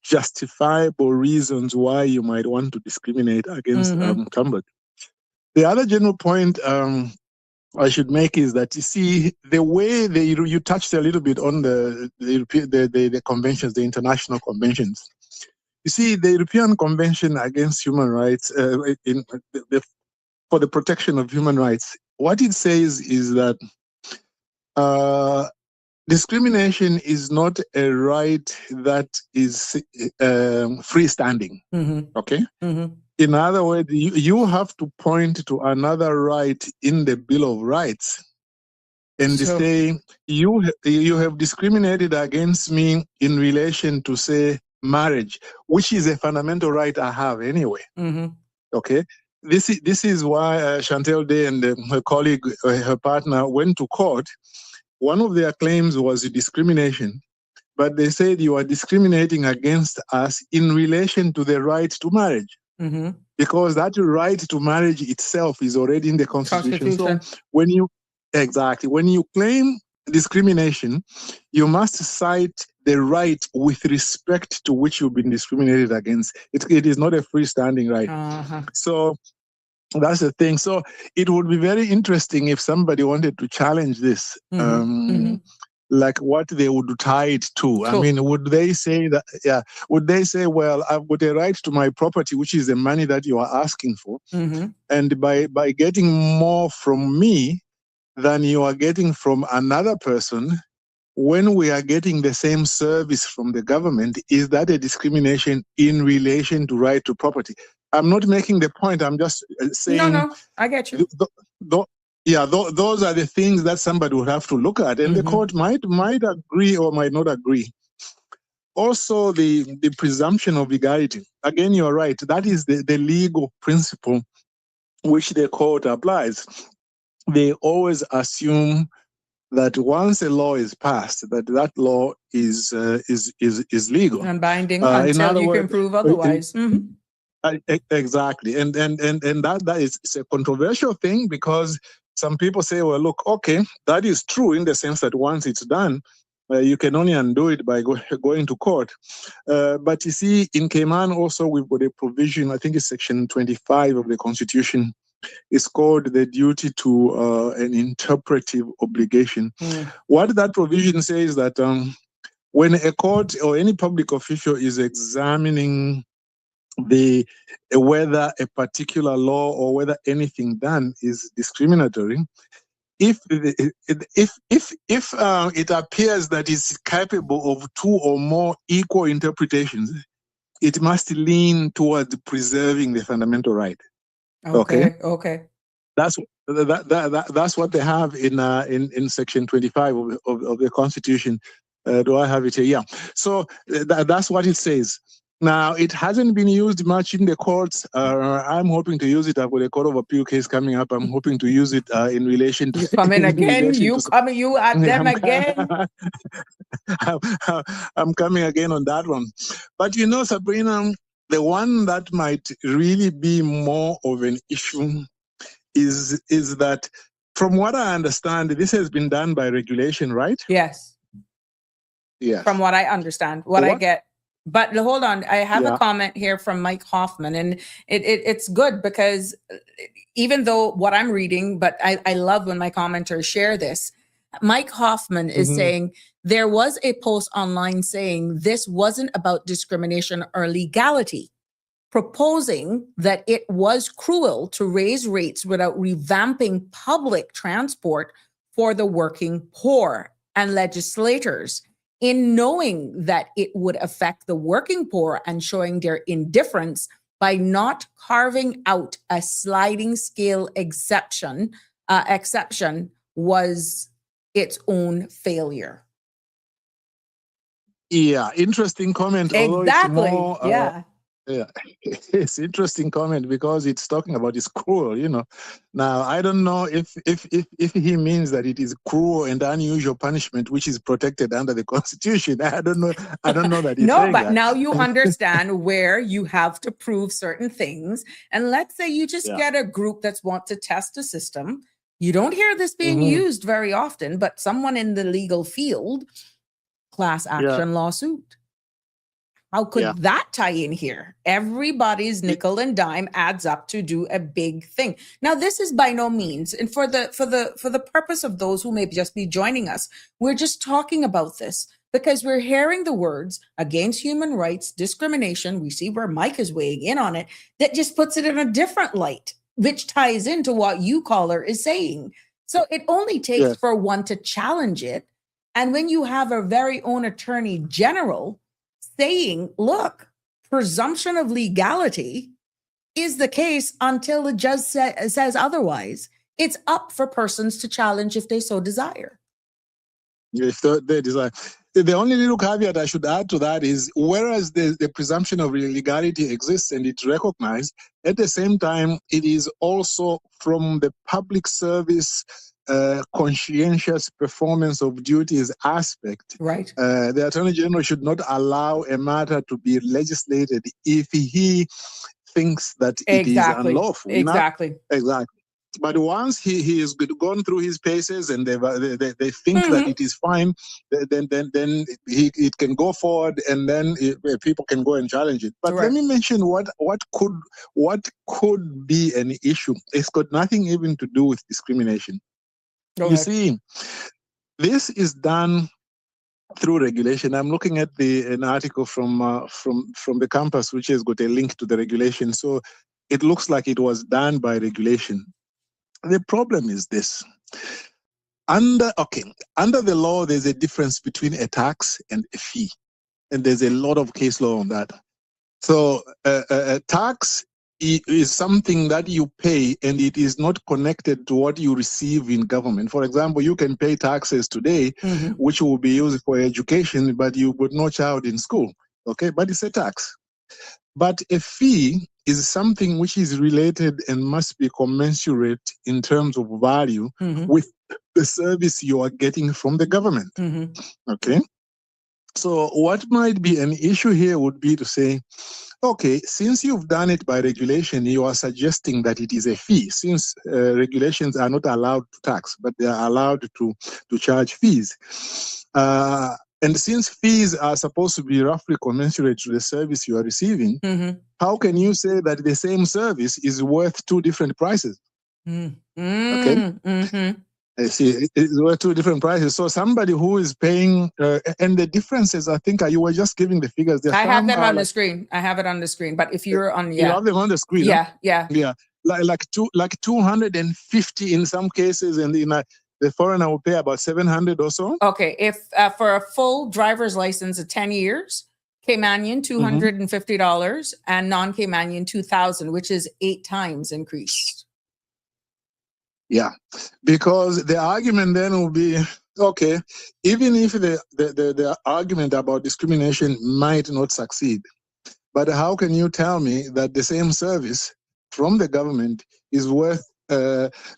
justifiable reasons why you might want to discriminate against somebody. The other general point I should make is that, you see, the way you touched a little bit on the conventions, the international conventions. You see, the European Convention against Human Rights, for the protection of human rights, what it says is that discrimination is not a right that is freestanding. Okay? In other words, you have to point to another right in the Bill of Rights and say, you have discriminated against me in relation to, say, marriage, which is a fundamental right I have anyway. Okay? This is why Chantel Day and her colleague, her partner, went to court. One of their claims was discrimination, but they said you are discriminating against us in relation to the right to marriage. Because that right to marriage itself is already in the Constitution. So when you claim discrimination, you must cite the right with respect to which you've been discriminated against. It is not a freestanding right. So that's the thing. So it would be very interesting if somebody wanted to challenge this. Like what they would tie it to. I mean, would they say that, would they say, well, I've got a right to my property, which is the money that you are asking for. And by getting more from me than you are getting from another person, when we are getting the same service from the government, is that a discrimination in relation to right to property? I'm not making the point. I'm just saying.
No, I get you.
Those are the things that somebody would have to look at, and the court might agree or might not agree. Also, the presumption of legality. Again, you're right. That is the legal principle which the court applies. They always assume that once a law is passed, that law is legal
and binding until you can prove otherwise.
Exactly, and that is, it's a controversial thing, because some people say, well, look, okay, that is true in the sense that once it's done, you can only undo it by going to court. But you see, in Cayman also, we've got a provision, I think it's section 25 of the Constitution. It's called the duty to an interpretive obligation. What that provision says that when a court or any public official is examining whether a particular law or whether anything done is discriminatory, if it appears that it's capable of two or more equal interpretations, it must lean towards preserving the fundamental right. Okay. That's what they have in section 25 of the Constitution. Do I have it here? Yeah. So that's what it says. Now, it hasn't been used much in the courts. I'm hoping to use it. I've got a Court of Appeal case coming up. I'm hoping to use it in relation to...
You come in again? You at them again?
I'm coming again on that one. But you know, Sabrina, the one that might really be more of an issue is that, from what I understand, this has been done by regulation, right?
Yes. From what I understand, I get. But hold on, I have a comment here from Mike Hoffman, and it's good because even though what I'm reading, but I love when my commenters share this. Mike Hoffman is saying there was a post online saying this wasn't about discrimination or legality, proposing that it was cruel to raise rates without revamping public transport for the working poor, and legislators, in knowing that it would affect the working poor and showing their indifference by not carving out a sliding scale exception was its own failure.
Yeah, interesting comment.
Exactly.
It's interesting comment because it's talking about it's cruel, you know. Now, I don't know if he means that it is cruel and unusual punishment which is protected under the Constitution. I don't know that he's
no,
saying
but
that.
Now you understand where you have to prove certain things. And let's say you just get a group that wants to test a system. You don't hear this being used very often, but someone in the legal field, class action lawsuit. How could
Yeah.
that tie in here? Everybody's nickel and dime adds up to do a big thing. Now, this is by no means, and for the purpose of those who may just be joining us, we're just talking about this because we're hearing the words against human rights, discrimination. We see where Mike is weighing in on it. That just puts it in a different light, which ties into what you caller is saying. So it only takes
Yes.
for one to challenge it. And when you have a very own attorney general saying, look, presumption of legality is the case until the judge says otherwise, it's up for persons to challenge if they so desire.
If they desire. The only little caveat I should add to that is, whereas the presumption of legality exists and it's recognized, at the same time, it is also from the public service conscientious performance of duties aspect.
Right.
The Attorney General should not allow a matter to be legislated if he thinks that it is unlawful.
Exactly.
Exactly. But once he has gone through his paces and they think that it is fine, then it can go forward, and then people can go and challenge it. But let me mention what could be an issue. It's got nothing even to do with discrimination. You see, this is done through regulation. I'm looking at an article from the campus, which has got a link to the regulation. So it looks like it was done by regulation. The problem is this. Under the law, there's a difference between a tax and a fee. And there's a lot of case law on that. So a tax is something that you pay, and it is not connected to what you receive in government. For example, you can pay taxes today, which will be used for education, but you put no child in school. Okay, but it's a tax. But a fee is something which is related and must be commensurate in terms of value with the service you are getting from the government. Okay? So what might be an issue here would be to say, okay, since you've done it by regulation, you are suggesting that it is a fee, since regulations are not allowed to tax, but they are allowed to charge fees. And since fees are supposed to be roughly commensurate to the service you are receiving, how can you say that the same service is worth two different prices? Okay. I see. It's worth two different prices. So somebody who is paying, and the differences, I think you were just giving the figures.
I have them on the screen. I have it on the screen. But if you're on,
you have them on the screen.
Yeah.
Like 250 in some cases, and in the foreigner will pay about 700 or so.
Okay, if for a full driver's license of 10 years, Caymanian $250 and non-Caymanian $2,000, which is 8 times increased.
Yeah, because the argument then will be, okay, even if the argument about discrimination might not succeed, but how can you tell me that the same service from the government is worth,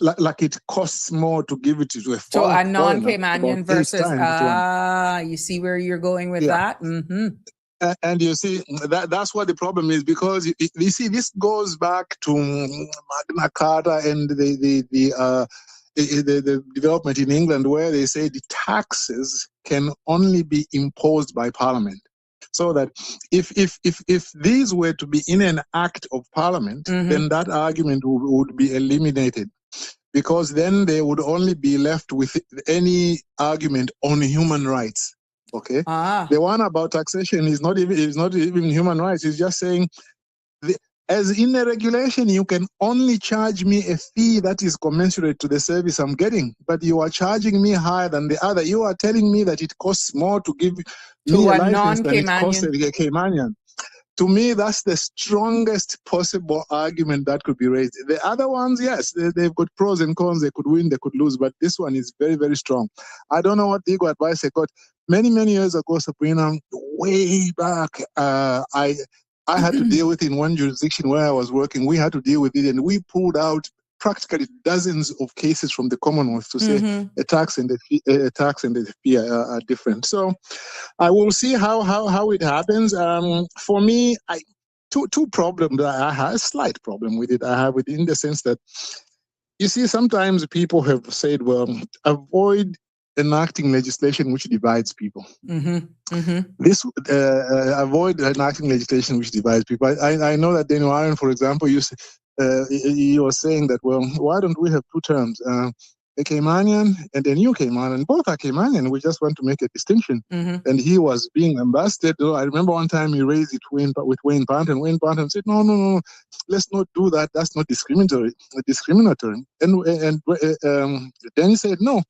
like it costs more to give it to a foreigner?
So a non-Caymanian versus, you see where you're going with that?
And you see, that's what the problem is, because you see, this goes back to Magna Carta and the development in England, where they say the taxes can only be imposed by Parliament. So that if these were to be in an act of Parliament, then that argument would be eliminated, because then they would only be left with any argument on human rights. Okay. The one about taxation is not even human rights. It's just saying, as in a regulation, you can only charge me a fee that is commensurate to the service I'm getting, but you are charging me higher than the other. You are telling me that it costs more to give me a license than it costs a Caymanian. To me, that's the strongest possible argument that could be raised. The other ones, yes, they've got pros and cons. They could win, they could lose, but this one is very, very strong. I don't know what legal advice I got. Many, many years ago, Sabrina, way back, I had to deal with in one jurisdiction where I was working. We had to deal with it, and we pulled out practically dozens of cases from the Commonwealth to say a tax and the fee are different. So I will see how it happens. For me, two problems that I have, a slight problem with it. I have it in the sense that, you see, sometimes people have said, well, avoid enacting legislation which divides people. This avoid enacting legislation which divides people. I know that Daniel Aaron, for example, he was saying that, well, why don't we have two terms, a Caymanian and a new Caymanian? Both are Caymanian. We just want to make a distinction. And he was being ambassador. I remember one time he raised it with Wayne Panton. Wayne Panton said, no, let's not do that. That's not discriminatory. And then he said, no.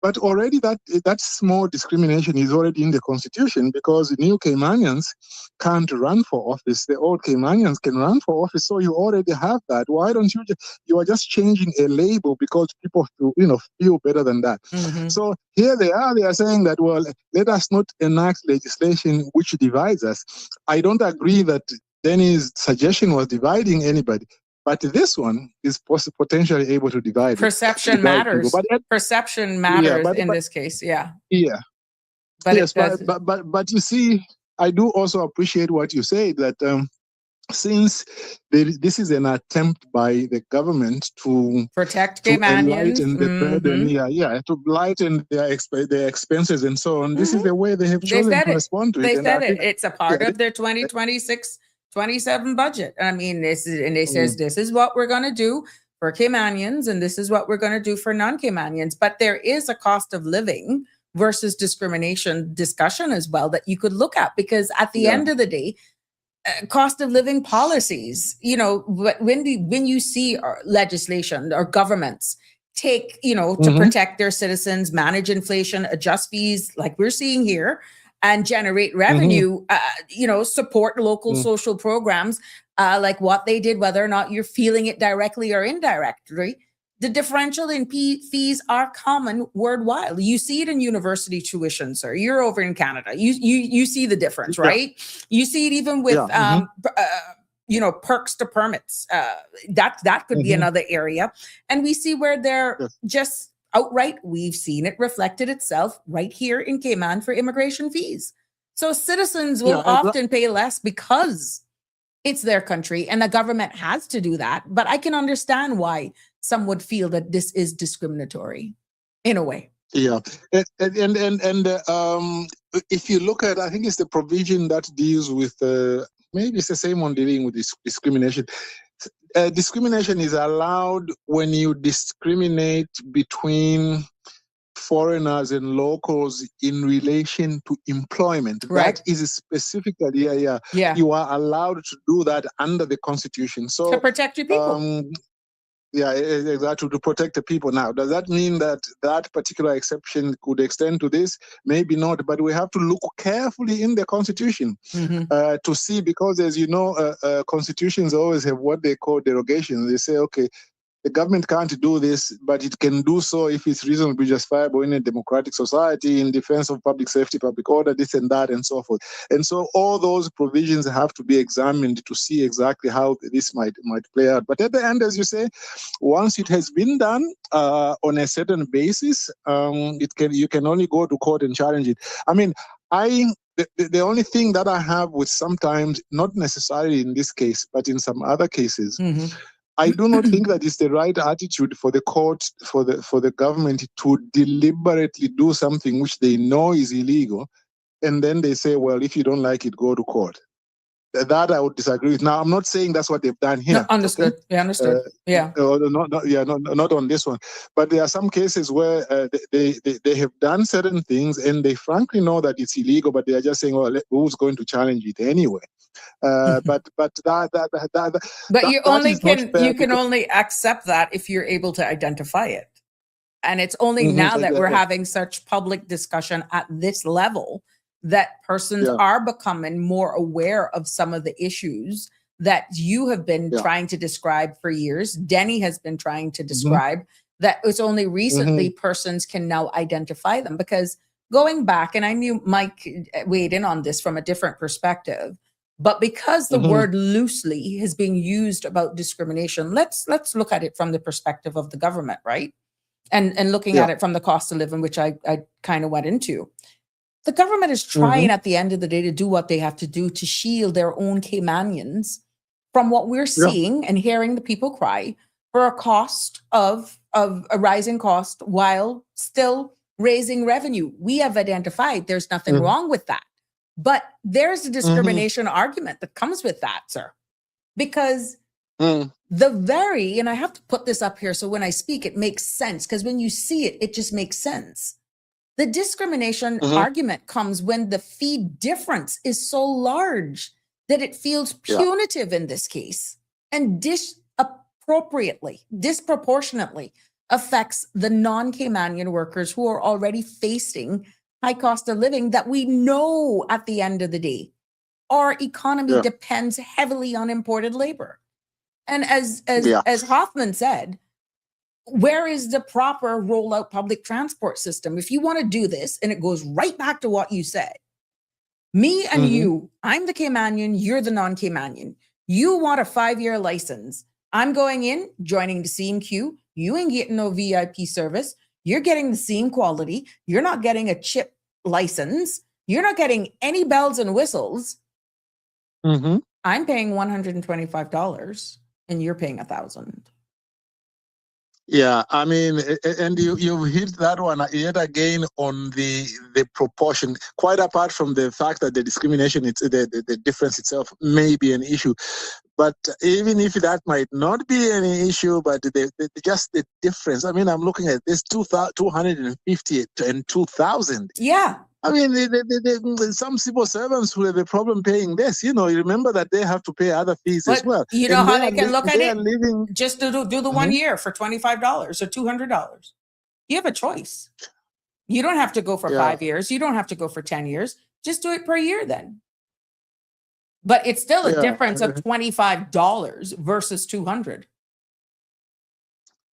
But already that small discrimination is already in the Constitution, because the new Caymanians can't run for office. The old Caymanians can run for office, so you already have that. Why don't you are just changing a label because people feel better than that. So here they are saying that, well, let us not enact legislation which divides us. I don't agree that Denny's suggestion was dividing anybody. But this one is potentially able to divide.
Perception matters. Perception matters in this case. Yeah.
Yeah.
But
yes, but you see, I do also appreciate what you say, that since this is an attempt by the government to
protect Caymanians,
lighten the burden, to lighten their expenses and so on. This is the way they have chosen to respond to it.
They said it. It's a part of their 2026-27 budget. I mean, they says this is what we're going to do for Caymanians, and this is what we're going to do for non-Caymanians. But there is a cost of living versus discrimination discussion as well that you could look at, because at the end of the day, cost of living policies, when you see legislation or governments take, to protect their citizens, manage inflation, adjust fees like we're seeing here, and generate revenue, support local social programs like what they did, whether or not you're feeling it directly or indirectly. The differential in fees are common worldwide. You see it in university tuition, sir. You're over in Canada. You see the difference, right? You see it even with perks to permits. That could be another area. And we see where they're just outright, we've seen it reflected itself right here in Cayman for immigration fees. So citizens will often pay less because it's their country and the government has to do that. But I can understand why some would feel that this is discriminatory in a way.
Yeah. And if you look at, I think it's the provision that deals with, maybe it's the same one dealing with discrimination. Discrimination is allowed when you discriminate between foreigners and locals in relation to employment.
Right.
That is specifically, you are allowed to do that under the Constitution. So
to protect your people.
Exactly, to protect the people. Now, does that mean that that particular exception could extend to this? Maybe not, but we have to look carefully in the Constitution to see, because as you know, constitutions always have what they call derogations. They say, okay, the government can't do this, but it can do so if it's reasonably justifiable in a democratic society, in defense of public safety, public order, this and that, and so forth. And so all those provisions have to be examined to see exactly how this might play out. But at the end, as you say, once it has been done on a certain basis, you can only go to court and challenge it. I mean, the only thing that I have with sometimes, not necessarily in this case, but in some other cases, I do not think that it's the right attitude for the court, for the government to deliberately do something which they know is illegal, and then they say, well, if you don't like it, go to court. That I would disagree with. Now, I'm not saying that's what they've done here.
No, understood. Okay? Yeah, understood.
Not on this one. But there are some cases where they have done certain things and they frankly know that it's illegal, but they are just saying, well, who's going to challenge it anyway? But
you can only accept that if you're able to identify it. And it's only now that we're having such public discussion at this level that persons are becoming more aware of some of the issues that you have been trying to describe for years. Denny has been trying to describe that it's only recently persons can now identify them. Because going back, and I knew Mike weighed in on this from a different perspective, but because the word loosely is being used about discrimination, let's look at it from the perspective of the government, right? And looking at it from the cost of living, which I kind of went into. The government is trying at the end of the day to do what they have to do to shield their own Caymanians from what we're seeing and hearing the people cry for a cost of a rising cost while still raising revenue. We have identified there's nothing wrong with that. But there's a discrimination argument that comes with that, sir. Because and I have to put this up here so when I speak, it makes sense. Because when you see it, it just makes sense. The discrimination argument comes when the fee difference is so large that it feels punitive in this case and disproportionately affects the non-Caymanian workers who are already facing high cost of living that we know at the end of the day, our economy depends heavily on imported labor. And as Hoffman said, where is the proper rollout public transport system? If you want to do this, and it goes right back to what you said, me and you, I'm the Caymanian, you're the non-Caymanian. You want a 5-year license. I'm going in, joining the same queue. You ain't getting no VIP service. You're getting the same quality. You're not getting a chip license. You're not getting any bells and whistles. I'm paying $125 and you're paying $1,000.
Yeah, I mean, and you hit that one yet again on the proportion. Quite apart from the fact that the discrimination, the difference itself may be an issue, but even if that might not be any issue, but just the difference. I mean, I'm looking at this 250 and 2,000.
Yeah.
I mean, some civil servants who have a problem paying this, you remember that they have to pay other fees as well.
You know how they can look at it?
Living...
Just do the 1 year for $25 or $200. You have a choice. You don't have to go for 5 years. You don't have to go for 10 years. Just do it per year then. But it's still a difference of $25 versus $200.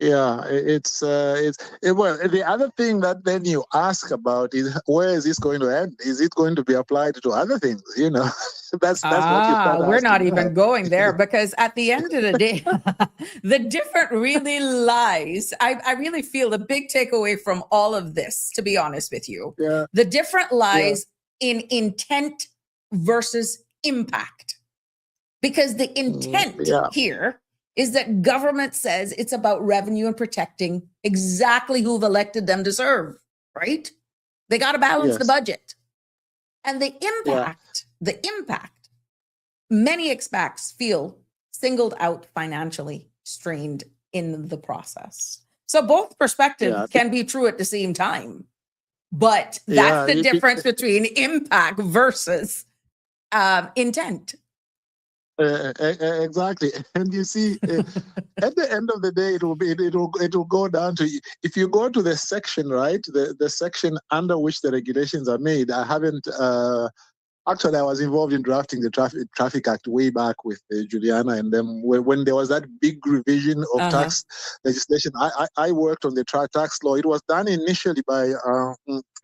Yeah, it's well. The other thing that then you ask about is where is this going to end? Is it going to be applied to other things? That's what you start
we're not
asking
even
about.
going there because at the end of the day, the difference really lies. I really feel the big takeaway from all of this, to be honest with you, the difference lies in intent versus impact, because the intent here is that government says it's about revenue and protecting exactly who've elected them to serve, right? They got to balance the budget. And the impact, many expats feel singled out financially, strained in the process. So both perspectives can be true at the same time. But that's the difference between impact versus intent.
Exactly, and you see, at the end of the day, it will go down to, if you go to the section, right, the section under which the regulations are made. I haven't actually. I was involved in drafting the Traffic Act way back with Juliana and them when there was that big revision of tax legislation. I worked on the tax law. It was done initially by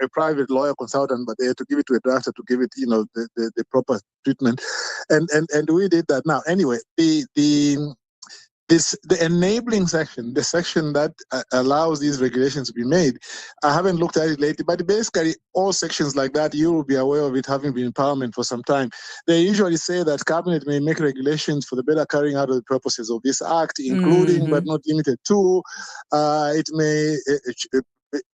a private lawyer consultant, but they had to give it to a drafter to give it, the proper treatment, and we did that. Now, anyway, the enabling section, the section that allows these regulations to be made, I haven't looked at it lately, but basically all sections like that, you will be aware of it having been in Parliament for some time. They usually say that Cabinet may make regulations for the better carrying out of the purposes of this Act, including but not limited to, it may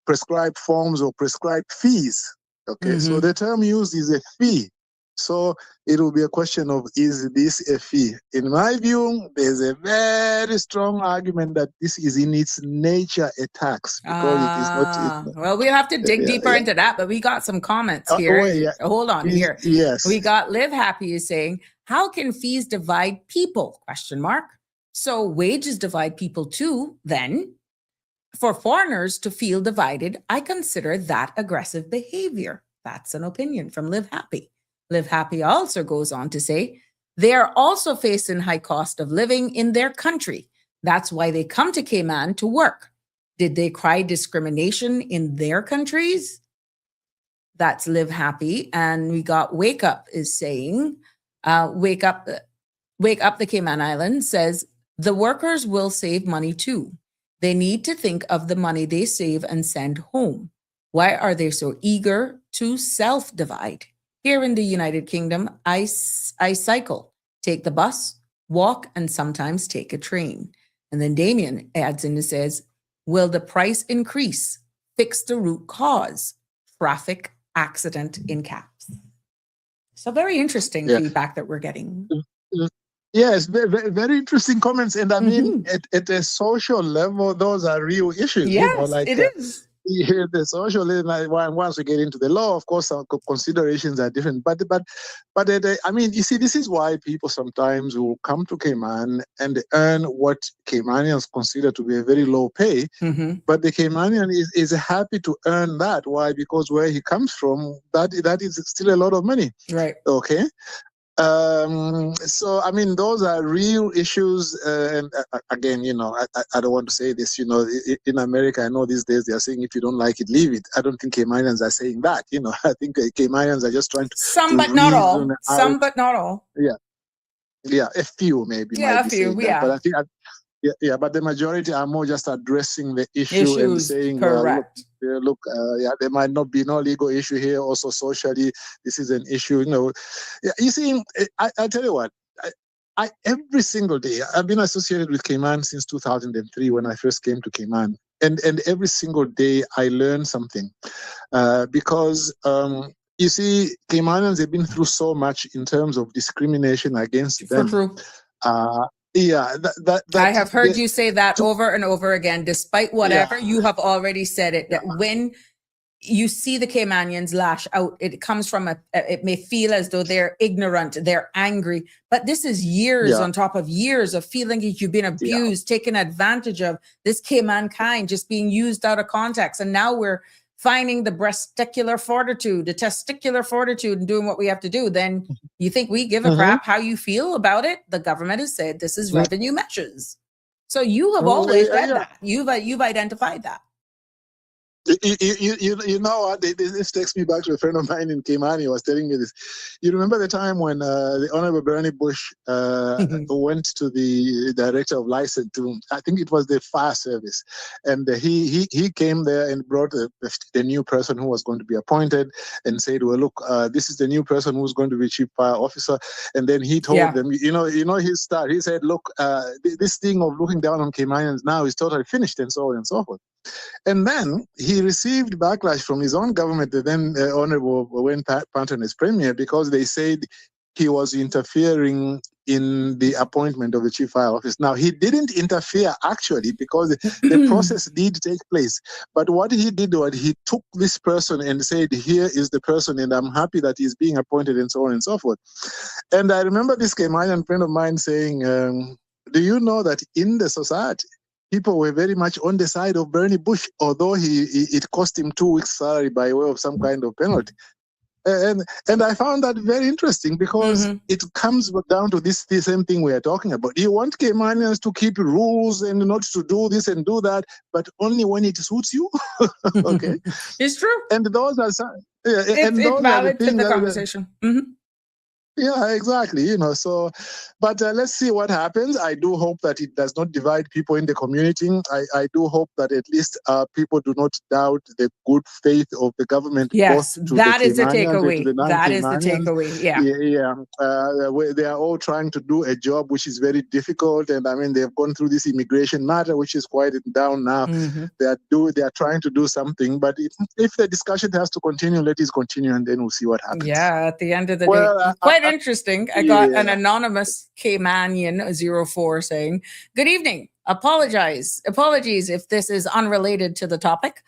prescribe forms or prescribe fees. Okay, so the term used is a fee. So it will be a question of, is this a fee? In my view, there's a very strong argument that this is in its nature a tax, because it is not.
Well, we'll have to dig deeper into that, but we got some comments here. Hold on here.
Yes.
We got Live Happy is saying, how can fees divide people? ? So wages divide people too, then. For foreigners to feel divided, I consider that aggressive behavior. That's an opinion from Live Happy. Live Happy also goes on to say, they are also facing high cost of living in their country. That's why they come to Cayman to work. Did they cry discrimination in their countries? That's Live Happy. And we got Wake Up is saying, Wake Up the Cayman Islands says, the workers will save money too. They need to think of the money they save and send home. Why are they so eager to self-divide? Here in the United Kingdom, I cycle, take the bus, walk, and sometimes take a train. And then Damien adds in and says, will the price increase? fix the root cause. Traffic accident in caps. So very interesting feedback that we're getting.
Yes, very, very interesting comments. And I mean,
Mhm.
at a social level, those are real issues,
Yes,
like
it is.
the social level, like, once we get into the law, of course, some considerations are different. But I mean, you see, this is why people sometimes will come to Cayman and earn what Caymanians consider to be a very low pay.
Mhm.
But the Caymanian is happy to earn that. Why? Because where he comes from, that is still a lot of money.
Right.
Okay. So I mean, those are real issues, and again, I don't want to say this. In America, I know these days they are saying if you don't like it, leave it. I don't think Caymanians are saying that. I think Caymanians are just trying
Some,
to
but not all.
reason
Some,
out.
but not all.
Yeah, a few maybe
Yeah,
might
a
be
few.
saying that, but
Yeah.
I think. But the majority are more just addressing the issue and
Issues.
saying, well,
Correct.
look, there might not be no legal issue here. Also, socially, this is an issue. Yeah, you see, I tell you what, every single day, I've been associated with Cayman since 2003 when I first came to Cayman. And every single day I learn something because you see, Caymanians have been through so much in terms of discrimination against
For
them.
true.
Yeah,
I have heard you say that over and over again, despite whatever you have already said it, that when you see the Caymanians lash out, it comes from it may feel as though they're ignorant, they're angry, but this is years on top of years of feeling that you've been abused, taken advantage of, this Cayman kind just being used out of context. And now we're finding the testicular fortitude and doing what we have to do. Then you think we give a crap how you feel about it? The government has said this is revenue measures. So you have always said that. You've identified that.
You know what? This takes me back to a friend of mine in Cayman. He was telling me this. You remember the time when the Honorable Bernie Bush went to the director of license I think it was the fire service, and he came there and brought the new person who was going to be appointed and said, well, look, this is the new person who's going to be chief fire officer. And then he told them, his start. He said, look, this thing of looking down on Caymanians now is totally finished, and so on and so forth. And then he received backlash from his own government, the then Honorable Wayne Panton as premier, because they said he was interfering in the appointment of the chief fire officer. Now, he didn't interfere actually because the process did take place. But what he did was he took this person and said, here is the person, and I'm happy that he's being appointed, and so on and so forth. And I remember this Caymanian friend of mine saying, do you know that in the society, people were very much on the side of Bernie Bush, although it cost him 2 weeks' salary by way of some kind of penalty. And I found that very interesting because it comes down to this same thing we are talking about. You want Caymanians to keep rules and not to do this and do that, but only when it suits you. Okay,
it's true.
And those are
it's valid to the conversation.
Yeah, exactly. So, but let's see what happens. I do hope that it does not divide people in the community. I do hope that at least people do not doubt the good faith of the government.
Yes,
both to
that is the
Caymanians and to
takeaway. That is the takeaway.
They are all trying to do a job which is very difficult, and I mean they've gone through this immigration matter, which is quieted down now. They are trying to do something, but if the discussion has to continue, let it continue, and then we'll see what happens.
Yeah, at the end of the day, quite interesting. I got an anonymous Caymanian 04 saying, "Good evening. Apologies if this is unrelated to the topic,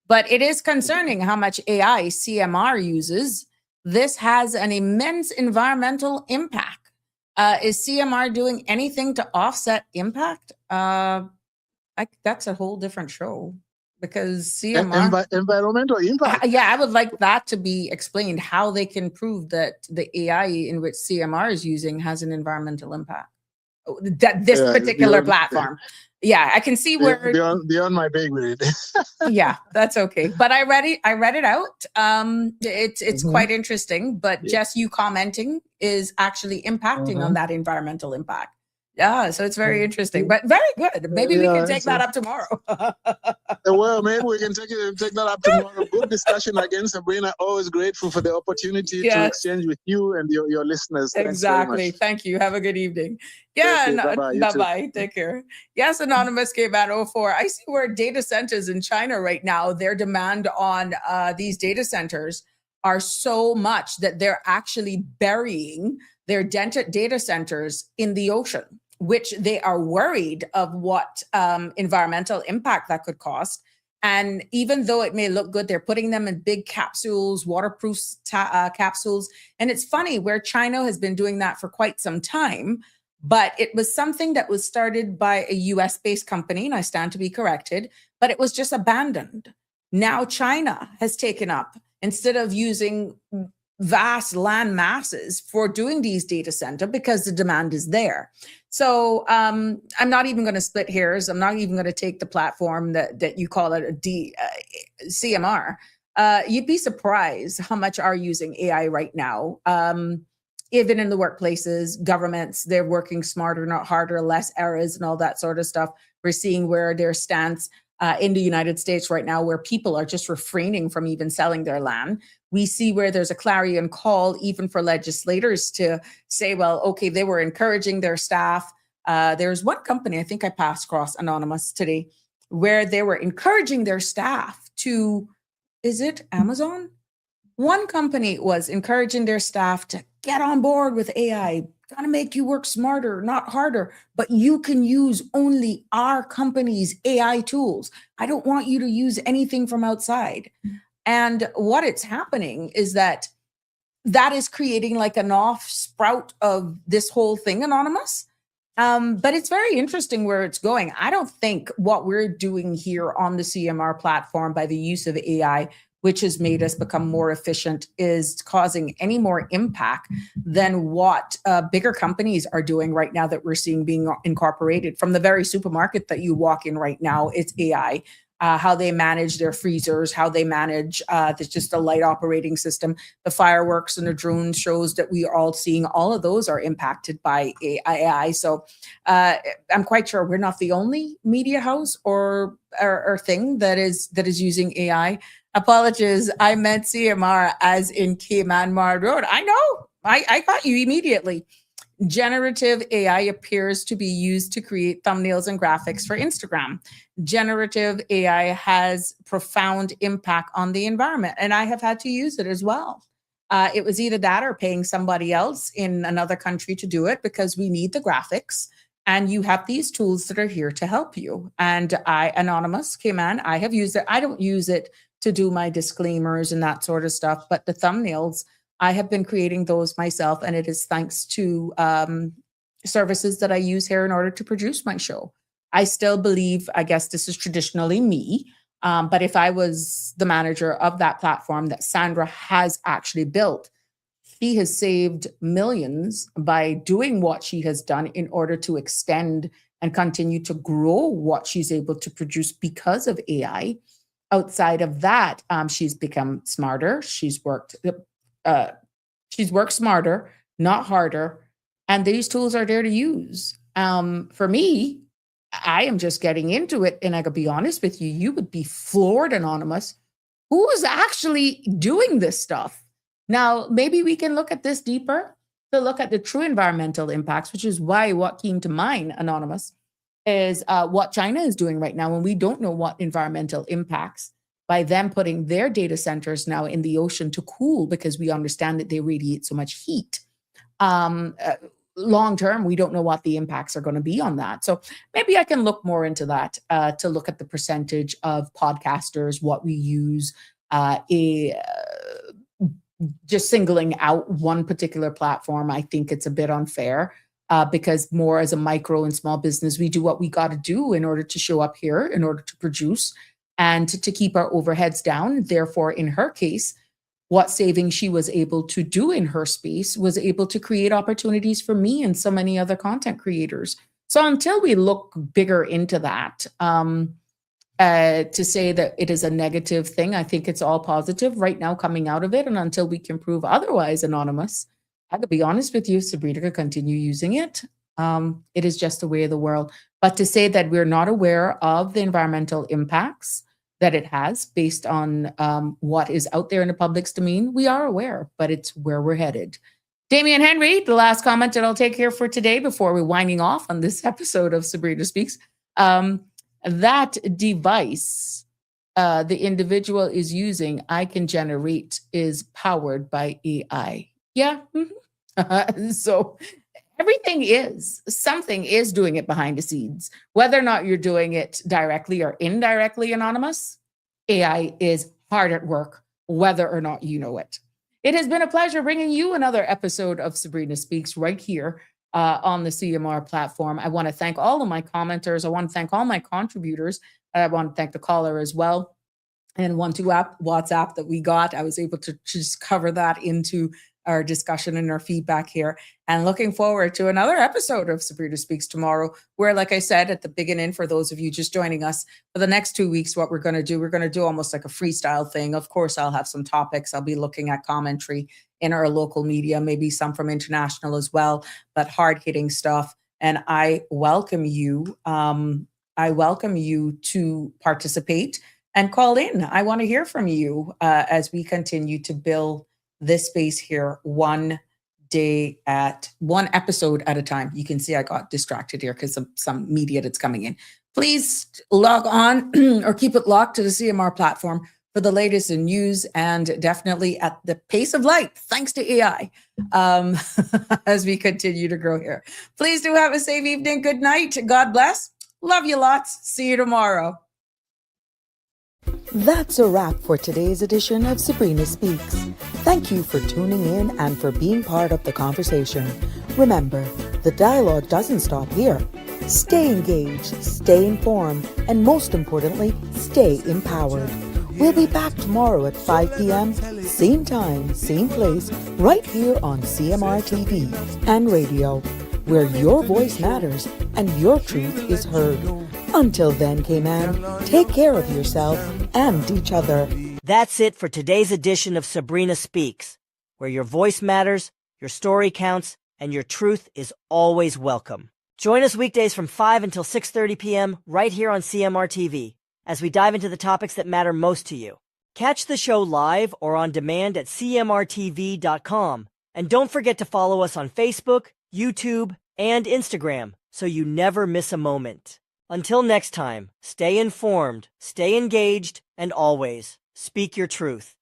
but it is concerning how much AI CMR uses. This has an immense environmental impact. Is CMR doing anything to offset impact?" That's a whole different show. Because CMR
environmental impact.
I would like that to be explained, how they can prove that the AI in which CMR is using has an environmental impact. That this particular platform. I can see where
beyond my pay grade.
Yeah, that's okay. But I read it out. It's quite interesting. But just you commenting is actually impacting on that environmental impact. Yeah, so it's very interesting, but very good. Maybe we can take that up tomorrow.
Well, maybe we can take that up tomorrow. Good discussion again, Sabrina. Always grateful for the opportunity to exchange with you and your listeners. Thanks very much.
Thank you. Have a good evening. Yeah,
Bye-bye.
bye-bye. Take care. Yes, Anonymous K-Man04. I see where data centers in China right now, their demand on these data centers are so much that they're actually burying their data centers in the ocean, which they are worried of what environmental impact that could cost. And even though it may look good, they're putting them in big capsules, waterproof capsules. And it's funny where China has been doing that for quite some time, but it was something that was started by a US-based company, and I stand to be corrected, but it was just abandoned. Now China has taken up, instead of using vast land masses for doing these data center because the demand is there. So I'm not even going to split hairs. I'm not even going to take the platform that you call it a CMR. You'd be surprised how much are using AI right now. Even in the workplaces, governments, they're working smarter, not harder, less errors and all that sort of stuff. We're seeing where their stance in the United States right now, where people are just refraining from even selling their land. We see where there's a clarion call even for legislators to say, well, okay, they were encouraging their staff. There's one company, I think I passed across Anonymous today, where they were encouraging their staff to, is it Amazon? One company was encouraging their staff to get on board with AI, gonna make you work smarter, not harder, but you can use only our company's AI tools. I don't want you to use anything from outside. And what it's happening is that is creating like an off sprout of this whole thing, Anonymous. But it's very interesting where it's going. I don't think what we're doing here on the CMR platform by the use of AI, which has made us become more efficient, is causing any more impact than what bigger companies are doing right now that we're seeing being incorporated. From the very supermarket that you walk in right now, it's AI. How they manage their freezers, how they manage just a light operating system, the fireworks and the drone shows that we are all seeing, all of those are impacted by AI. So I'm quite sure we're not the only media house or thing that is using AI. Apologies, I meant CMR as in Cayman Mar Road. I know, I got you immediately. Generative AI appears to be used to create thumbnails and graphics for Instagram. Generative AI has profound impact on the environment, and I have had to use it as well. It was either that or paying somebody else in another country to do it because we need the graphics, and you have these tools that are here to help you. And I, Anonymous, Cayman, I have used it. I don't use it to do my disclaimers and that sort of stuff, but the thumbnails, I have been creating those myself, and it is thanks to services that I use here in order to produce my show. I still believe, I guess this is traditionally me, but if I was the manager of that platform that Sandra has actually built, she has saved millions by doing what she has done in order to extend and continue to grow what she's able to produce because of AI. Outside of that, she's become smarter. She's worked smarter, not harder. And these tools are there to use. For me, I am just getting into it. And I could be honest with you, you would be floored, Anonymous. Who is actually doing this stuff? Now, maybe we can look at this deeper to look at the true environmental impacts, which is why what came to mind, Anonymous, is what China is doing right now. And we don't know what environmental impacts by them putting their data centers now in the ocean to cool, because we understand that they radiate so much heat. Long term, we don't know what the impacts are going to be on that. So maybe I can look more into that to look at the percentage of podcasters, what we use, just singling out one particular platform. I think it's a bit unfair because more as a micro and small business, we do what we got to do in order to show up here, in order to produce and to keep our overheads down. Therefore, in her case, what saving she was able to do in her space was able to create opportunities for me and so many other content creators. So until we look bigger into that, to say that it is a negative thing, I think it's all positive right now coming out of it. And until we can prove otherwise, Anonymous, I could be honest with you, Sabrina could continue using it. It is just the way of the world. But to say that we're not aware of the environmental impacts that it has based on what is out there in the public's domain, we are aware, but it's where we're headed. Damian Henry, the last comment that I'll take here for today before we're winding off on this episode of Sabrina Speaks. That device the individual is using, I can generate, is powered by AI. Yeah. So something is doing it behind the scenes. Whether or not you're doing it directly or indirectly anonymous, AI is hard at work, whether or not you know it. It has been a pleasure bringing you another episode of Sabrina Speaks right here on the CMR platform. I want to thank all of my commenters. I want to thank all my contributors. I want to thank the caller as well. And WhatsApp that we got, I was able to just cover that into our discussion and our feedback here. And looking forward to another episode of Sabrina Speaks tomorrow, where, like I said at the beginning, for those of you just joining us, for the next 2 weeks, what we're going to do almost like a freestyle thing. Of course, I'll have some topics. I'll be looking at commentary in our local media, maybe some from international as well, but hard-hitting stuff. And I welcome you. I welcome you to participate and call in. I want to hear from you as we continue to build this space here one episode at a time. You can see I got distracted here because of some media that's coming in. Please log on or keep it locked to the CMR platform for the latest in news, and definitely at the pace of light, thanks to AI, as we continue to grow here. Please do have a safe evening. Good night. God bless. Love you lots. See you tomorrow.
That's a wrap for today's edition of Sabrina Speaks. Thank you for tuning in and for being part of the conversation. Remember, the dialogue doesn't stop here. Stay engaged, stay informed, and most importantly, stay empowered. We'll be back tomorrow at 5 p.m., same time, same place, right here on CMR TV and radio, where your voice matters and your truth is heard. Until then, K-Man, take care of yourself and each other.
That's it for today's edition of Sabrina Speaks, where your voice matters, your story counts, and your truth is always welcome. Join us weekdays from 5 until 6:30 p.m. right here on CMR TV as we dive into the topics that matter most to you. Catch the show live or on demand at cmrtv.com. And don't forget to follow us on Facebook, YouTube, and Instagram so you never miss a moment. Until next time, stay informed, stay engaged, and always speak your truth.